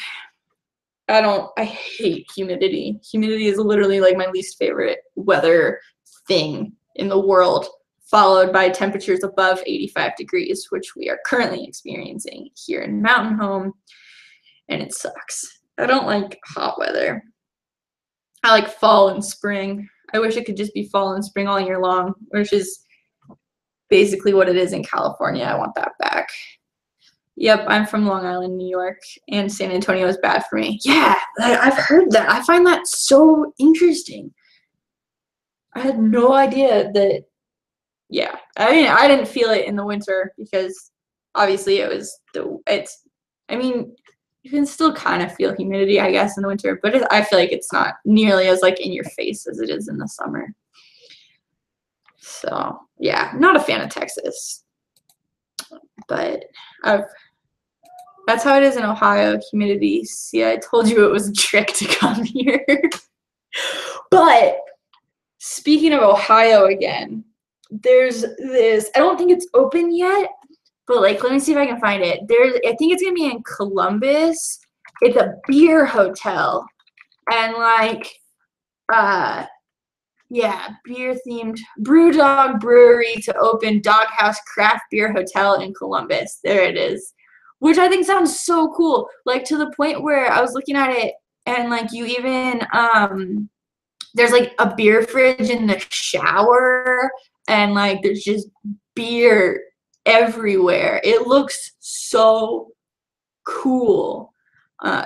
I hate humidity. Humidity is literally like my least favorite weather thing in the world, followed by temperatures above 85 degrees, which we are currently experiencing here in Mountain Home, and it sucks. I don't like hot weather. I like fall and spring. I wish it could just be fall and spring all year long, which is basically what it is in California. I want that back. Yep, I'm from Long Island, New York, and San Antonio is bad for me. Yeah, I've heard that. I find that so interesting. I had no idea that, yeah, I didn't feel it in the winter, because obviously I mean, you can still kind of feel humidity, I guess, in the winter, but I feel like it's not nearly as like in your face as it is in the summer. So yeah, not a fan of Texas, but that's how it is in Ohio, humidity. See, I told you it was a trick to come here. But speaking of Ohio again, there's this, I don't think it's open yet, but like, let me see if I can find it. I think it's gonna be in Columbus. It's a beer hotel, and like, yeah, beer themed Brewdog Brewery to open Doghouse Craft Beer Hotel in Columbus. There it is, which I think sounds so cool. Like to the point where I was looking at it, and like you even there's like a beer fridge in the shower, and like there's just beer everywhere. It looks so cool.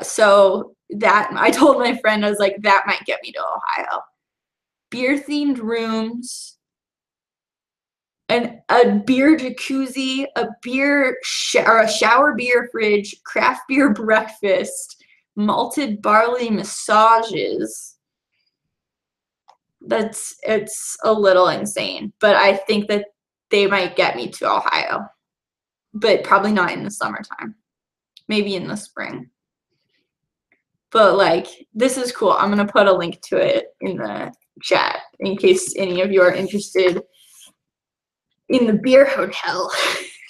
So that, I told my friend, I was like, that might get me to Ohio. Beer themed rooms, and a beer jacuzzi, a shower beer fridge, craft beer breakfast, malted barley massages. It's a little insane, but I think that they might get me to Ohio, but probably not in the summertime, maybe in the spring. But like, this is cool. I'm gonna put a link to it in the chat in case any of you are interested in the beer hotel,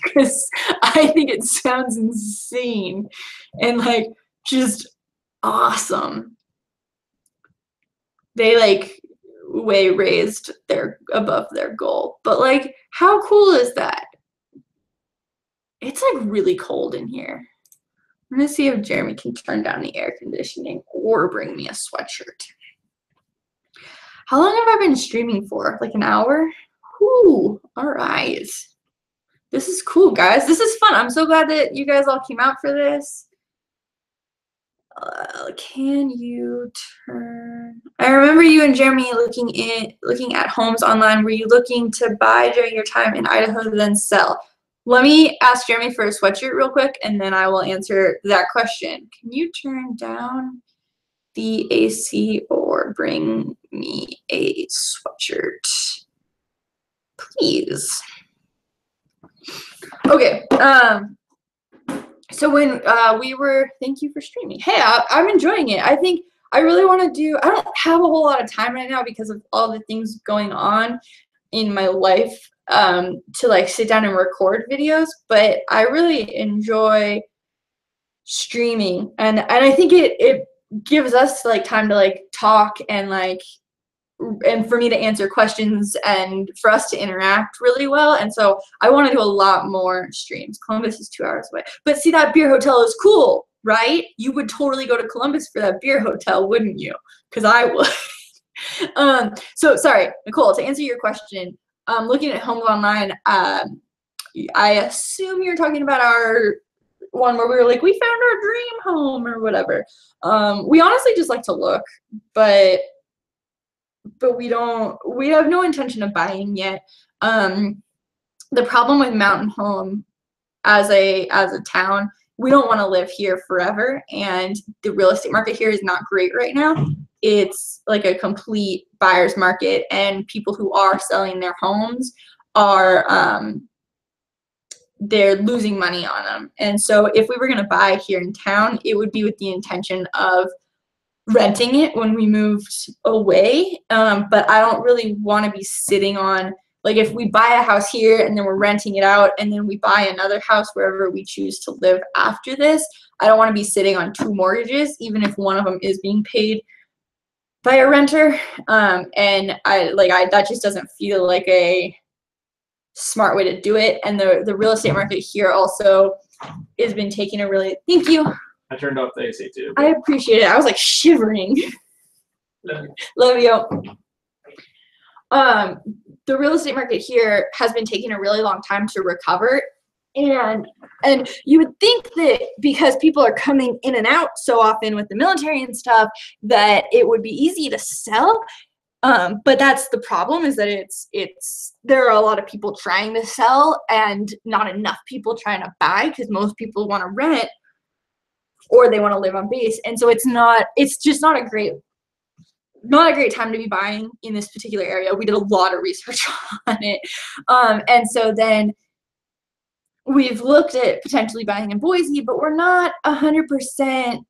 because I think it sounds insane and like just awesome. They like way raised above their goal, but like, how cool is that? It's like really cold in here. I'm gonna see if Jeremy can turn down the air conditioning or bring me a sweatshirt. How long have I been streaming for? Like an hour? Whew, all right. This is cool, guys. This is fun. I'm so glad that you guys all came out for this. Can you turn? I remember you and Jeremy looking at homes online. Were you looking to buy during your time in Idaho, then sell? Let me ask Jeremy for a sweatshirt real quick, and then I will answer that question. Can you turn down the AC or bring me a sweatshirt, please? Okay. So when thank you for streaming. Hey, I'm enjoying it. I think I really want to do, I don't have a whole lot of time right now because of all the things going on in my life to like sit down and record videos, but I really enjoy streaming, and I think it gives us like time to like talk and like and for me to answer questions and for us to interact really well. And so I want to do a lot more streams. Columbus is 2 hours away, but see, that beer hotel is cool, right? You would totally go to Columbus for that beer hotel, wouldn't you? Because I would. So sorry, Nicole, to answer your question, looking at homes online, I assume you're talking about our one where we were like, we found our dream home or whatever. We honestly just like to look, but we have no intention of buying yet. The problem with Mountain Home as a town, we don't want to live here forever, and the real estate market here is not great right now. It's like a complete buyer's market, and people who are selling their homes are they're losing money on them. And so if we were going to buy here in town, it would be with the intention of renting it when we moved away. But I don't really want to be sitting on, like, if we buy a house here and then we're renting it out and then we buy another house wherever we choose to live after this, I don't want to be sitting on 2 mortgages, even if one of them is being paid by a renter. And that just doesn't feel like a smart way to do it. And the real estate market here also has been taking a really, thank you. I turned off the AC too. I appreciate it. I was like shivering. Love you. The real estate market here has been taking a really long time to recover. And you would think that because people are coming in and out so often with the military and stuff, that it would be easy to sell. But that's the problem, is that there are a lot of people trying to sell and not enough people trying to buy, because most people want to rent or they want to live on base. And so it's just not a great time to be buying in this particular area. We did a lot of research on it. And so then we've looked at potentially buying in Boise, but we're not 100%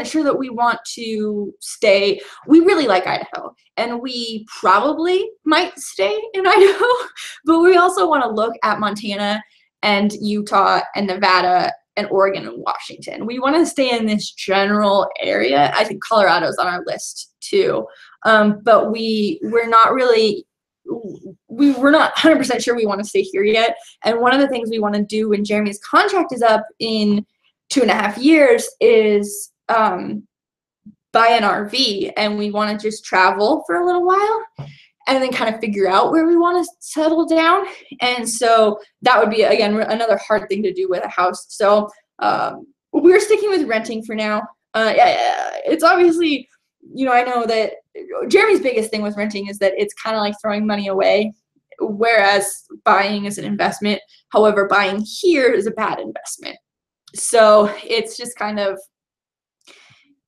sure that we want to stay. We really like Idaho, and we probably might stay in Idaho, but we also want to look at Montana and Utah and Nevada and Oregon and Washington. We want to stay in this general area. I think Colorado's on our list too. But we're not 100% sure we want to stay here yet. And one of the things we want to do when Jeremy's contract is up in 2.5 years is buy an RV, and we want to just travel for a little while and then kind of figure out where we want to settle down. And so that would be, again, another hard thing to do with a house. So we're sticking with renting for now. It's obviously, I know that Jeremy's biggest thing with renting is that it's kind of like throwing money away, whereas buying is an investment. However, buying here is a bad investment. So it's just kind of,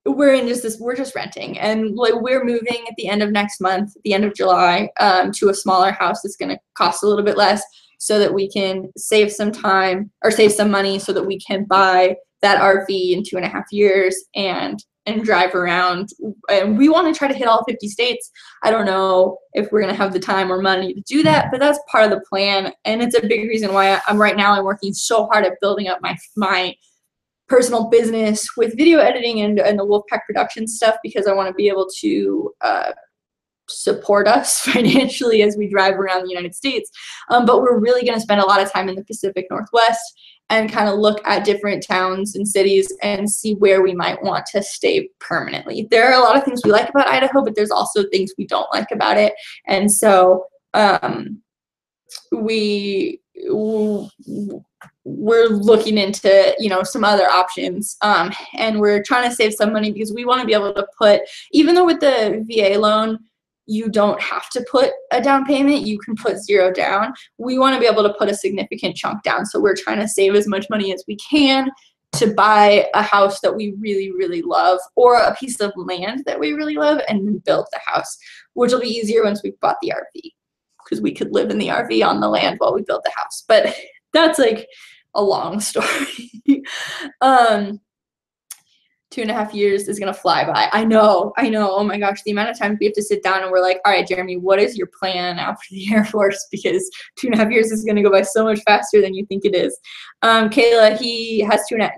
we're just renting, and like we're moving at the end of next month, at the end of July, to a smaller house that's going to cost a little bit less, so that we can save some time or save some money so that we can buy that RV in 2.5 years and drive around. And we want to try to hit all 50 states. I don't know if we're going to have the time or money to do that, but that's part of the plan. And it's a big reason why I'm working so hard at building up my personal business with video editing and the Wolfpack production stuff, because I want to be able to support us financially as we drive around the United States. But we're really going to spend a lot of time in the Pacific Northwest and kind of look at different towns and cities and see where we might want to stay permanently. There are a lot of things we like about Idaho, but there's also things we don't like about it. And so we're looking into, some other options, and we're trying to save some money because we want to be able to put, even though with the VA loan, you don't have to put a down payment, you can put 0 down. We want to be able to put a significant chunk down. So we're trying to save as much money as we can to buy a house that we really, really love, or a piece of land that we really love, and then build the house, which will be easier once we've bought the RV. because we could live in the RV on the land while we built the house. But that's like a long story. 2.5 years is gonna fly by. I know. Oh my gosh, the amount of times we have to sit down and we're like, all right, Jeremy, what is your plan after the Air Force? Because 2.5 years is gonna go by so much faster than you think it is. Kayla, he has a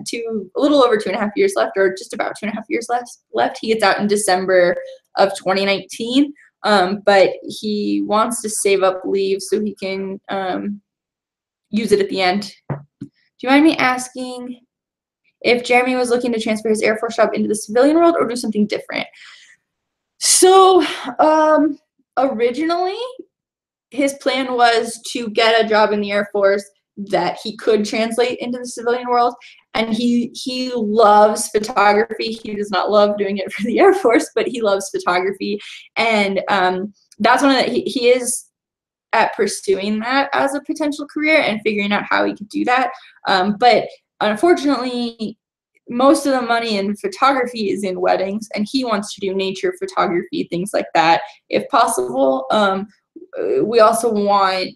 little over 2.5 years left, or just about 2.5 years left. He gets out in December of 2019. But he wants to save up leave so he can use it at the end. Do you mind me asking if Jeremy was looking to transfer his Air Force job into the civilian world or do something different? So originally, his plan was to get a job in the Air Force that he could translate into the civilian world. And he loves photography. He does not love doing it for the Air Force, but he loves photography. And that's one of the, he is at pursuing that as a potential career and figuring out how he could do that. But unfortunately, most of the money in photography is in weddings, and he wants to do nature photography, things like that, if possible. We also want,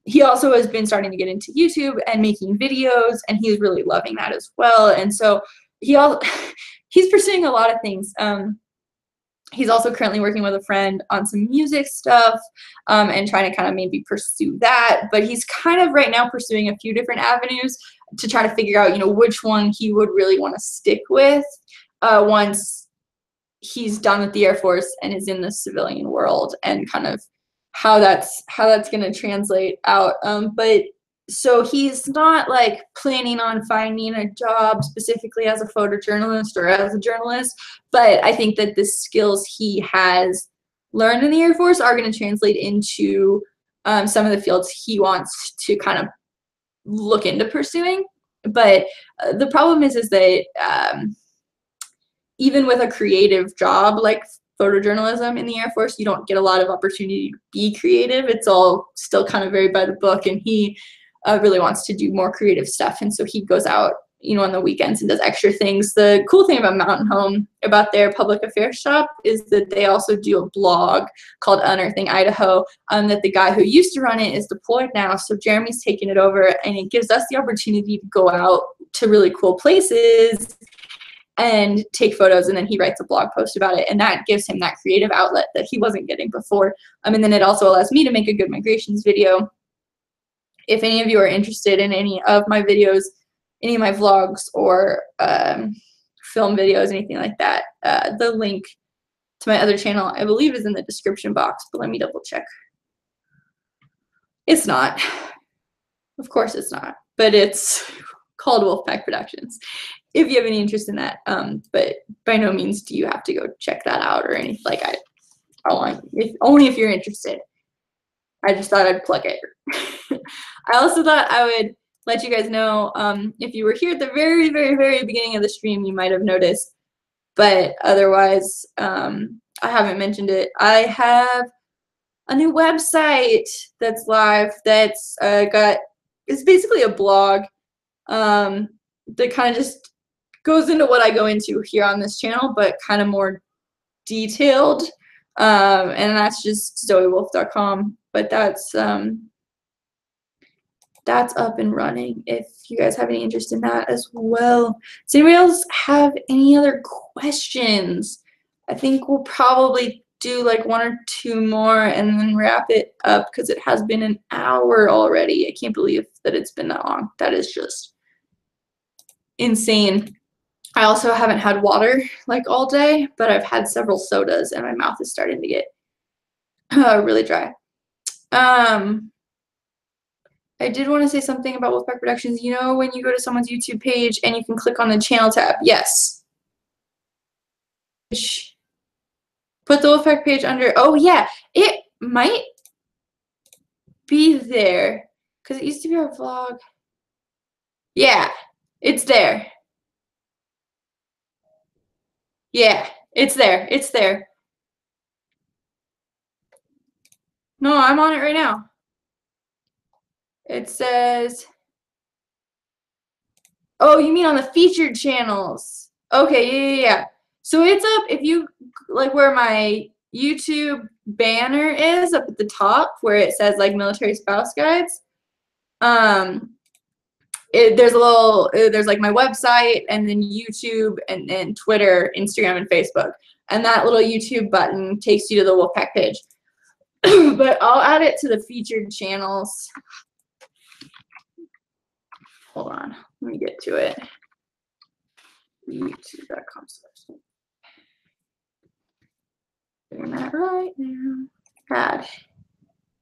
he also has been starting to get into YouTube and making videos, and he's really loving that as well. And so he's pursuing a lot of things. He's also currently working with a friend on some music stuff, and trying to kind of maybe pursue that. But he's kind of right now pursuing a few different avenues to try to figure out, which one he would really want to stick with once he's done with the Air Force and is in the civilian world, and kind of how that's going to translate out. But so he's not like planning on finding a job specifically as a photojournalist or as a journalist, but I think that the skills he has learned in the Air Force are going to translate into some of the fields he wants to kind of look into pursuing. But the problem is that even with a creative job like photojournalism in the Air Force, you don't get a lot of opportunity to be creative. It's all still kind of very by the book, and he really wants to do more creative stuff. And so he goes out, on the weekends and does extra things. The cool thing about Mountain Home, about their public affairs shop, is that they also do a blog called Unearthing Idaho, that the guy who used to run it is deployed now. So Jeremy's taken it over, and it gives us the opportunity to go out to really cool places and take photos, and then he writes a blog post about it, and that gives him that creative outlet that he wasn't getting before. And then it also allows me to make a good migrations video. If any of you are interested in any of my videos, any of my vlogs or film videos, anything like that, the link to my other channel, I believe, is in the description box, but let me double check. It's not. Of course it's not, but it's called Wolfpack Productions, if you have any interest in that. But by no means do you have to go check that out or anything. Like, only if you're interested. I just thought I'd plug it. I also thought I would let you guys know, if you were here at the very, very, very beginning of the stream, you might have noticed, but otherwise, I haven't mentioned it. I have a new website that's live that's it's basically a blog that kind of just goes into what I go into here on this channel, but kind of more detailed, and that's just zoewolf.com. But that's up and running if you guys have any interest in that as well. Does anybody else have any other questions? I think we'll probably do like 1 or 2 more and then wrap it up, because it has been an hour already. I can't believe that it's been that long. That is just insane. I also haven't had water like all day, but I've had several sodas and my mouth is starting to get really dry. I did want to say something about Wolfpack Productions. When you go to someone's YouTube page and you can click on the channel tab? Yes. Put the Wolfpack page under. Oh, yeah. It might be there, because it used to be our vlog. Yeah, it's there. Yeah, it's there. It's there. No, I'm on it right now. It says, oh, you mean on the featured channels? Okay, yeah. So it's up, if you like where my YouTube banner is up at the top where it says like military spouse guides. There's a little, there's like my website and then YouTube and Twitter, Instagram, and Facebook. And that little YouTube button takes you to the Wolfpack page. But I'll add it to the featured channels. Hold on, let me get to it. YouTube.com. Doing that right now. God.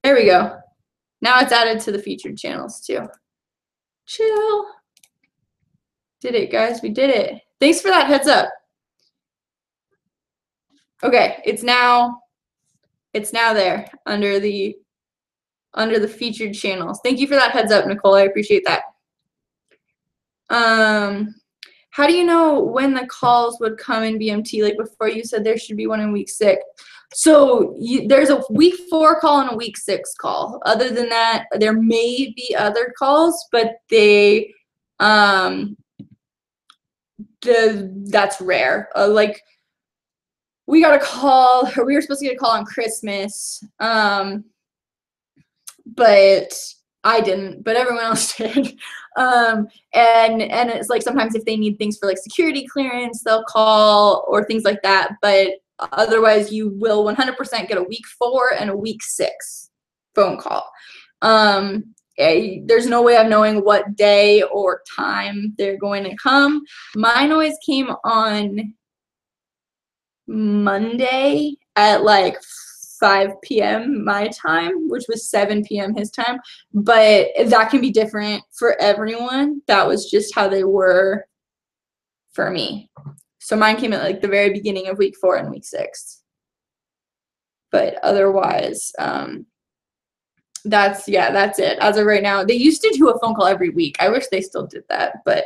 There we go. Now it's added to the featured channels too. Chill. Did it, guys. We did it. Thanks for that heads up. Okay, it's now there under the featured channels. Thank you for that heads up, Nicole. I appreciate that. How do you know when the calls would come in BMT? Like before you said there should be one in week 6. So there's a week 4 call and a week 6 call. Other than that, there may be other calls, but they that's rare. Like we got a call, or we were supposed to get a call on Christmas, but I didn't, but everyone else did. And it's like sometimes if they need things for like security clearance, they'll call or things like that. But otherwise, you will 100% get a week 4 and a week 6 phone call. There's no way of knowing what day or time they're going to come. Mine always came on Monday at like 5 p.m. my time, which was 7 p.m. his time, but that can be different for everyone. That was just how they were for me. So mine came at like the very beginning of week 4 and week 6. But otherwise, that's it. As of right now, they used to do a phone call every week. I wish they still did that, but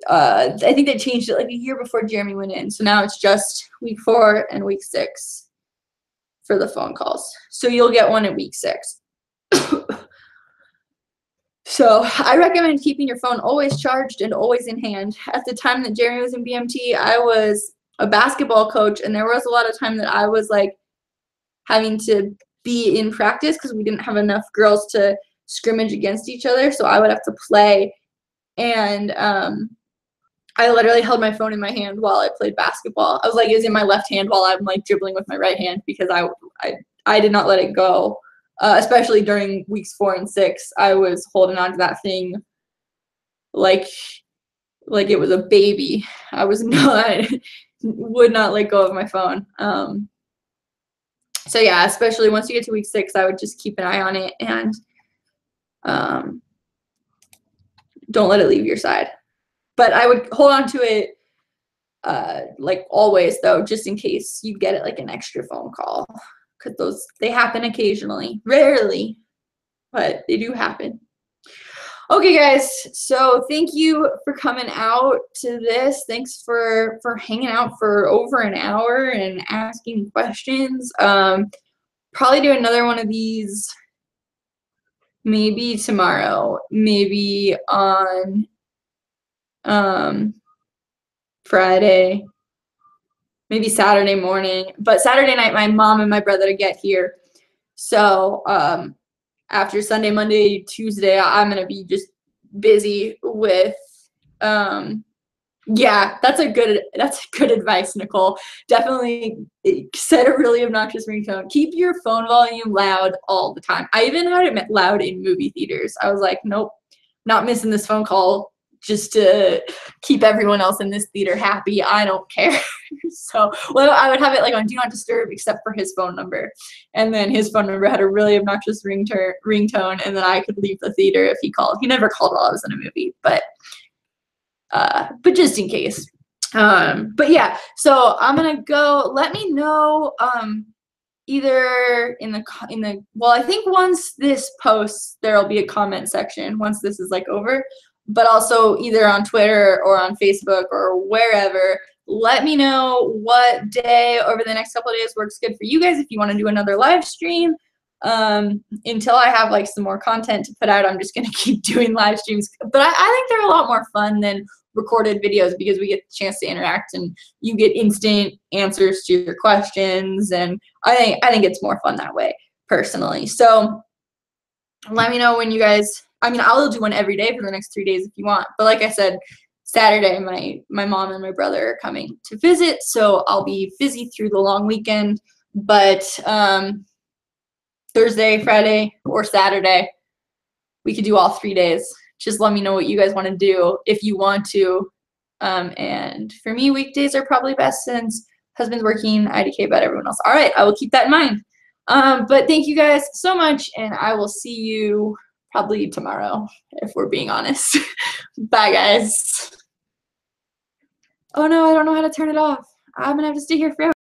I think they changed it like a year before Jeremy went in. So now it's just week 4 and week 6 for the phone calls. So you'll get one in week 6. So I recommend keeping your phone always charged and always in hand. At the time that Jeremy was in BMT, I was a basketball coach, and there was a lot of time that I was like having to be in practice because we didn't have enough girls to scrimmage against each other. So I would have to play, and I literally held my phone in my hand while I played basketball. I was like, it was in my left hand while I'm like dribbling with my right hand because I did not let it go. Especially during weeks 4 and 6, I was holding on to that thing like it was a baby. I was would not let go of my phone. So yeah, especially once you get to week 6, I would just keep an eye on it and don't let it leave your side. But I would hold on to it like always though, just in case you get it like an extra phone call. Because they happen occasionally, rarely, but they do happen. Okay, guys, so thank you for coming out to this. Thanks for hanging out for over an hour and asking questions. Probably do another one of these maybe tomorrow, maybe on Friday. Maybe Saturday morning, but Saturday night my mom and my brother get here. So after Sunday, Monday, Tuesday, I'm gonna be just busy with yeah, that's good advice, Nicole. Definitely set a really obnoxious ringtone. Keep your phone volume loud all the time. I even had it loud in movie theaters. I was like, nope, not missing this phone call just to keep everyone else in this theater happy. I don't care. So well, I would have it like on do not disturb except for his phone number. And then his phone number had a really obnoxious ringtone, and then I could leave the theater if he called. He never called while I was in a movie, but just in case. But yeah, so I'm gonna go. Let me know either in the well, I think once this posts, there'll be a comment section once this is like over. But also either on Twitter or on Facebook or wherever. Let me know what day over the next couple of days works good for you guys. If you want to do another live stream, until I have like some more content to put out, I'm just going to keep doing live streams. But I think they're a lot more fun than recorded videos because we get the chance to interact and you get instant answers to your questions, and I think it's more fun that way personally. So let me know when you guys, I mean, I'll do one every day for the next 3 days if you want, but like I said, Saturday my mom and my brother are coming to visit, so I'll be busy through the long weekend. But Thursday, Friday, or Saturday, we could do all 3 days. Just let me know what you guys want to do if you want to. And for me, weekdays are probably best since husband's working IDK about everyone else. All right, I will keep that in mind. But thank you guys so much, and I will see you probably tomorrow, if we're being honest. Bye, guys. Oh no, I don't know how to turn it off. I'm gonna have to stay here forever.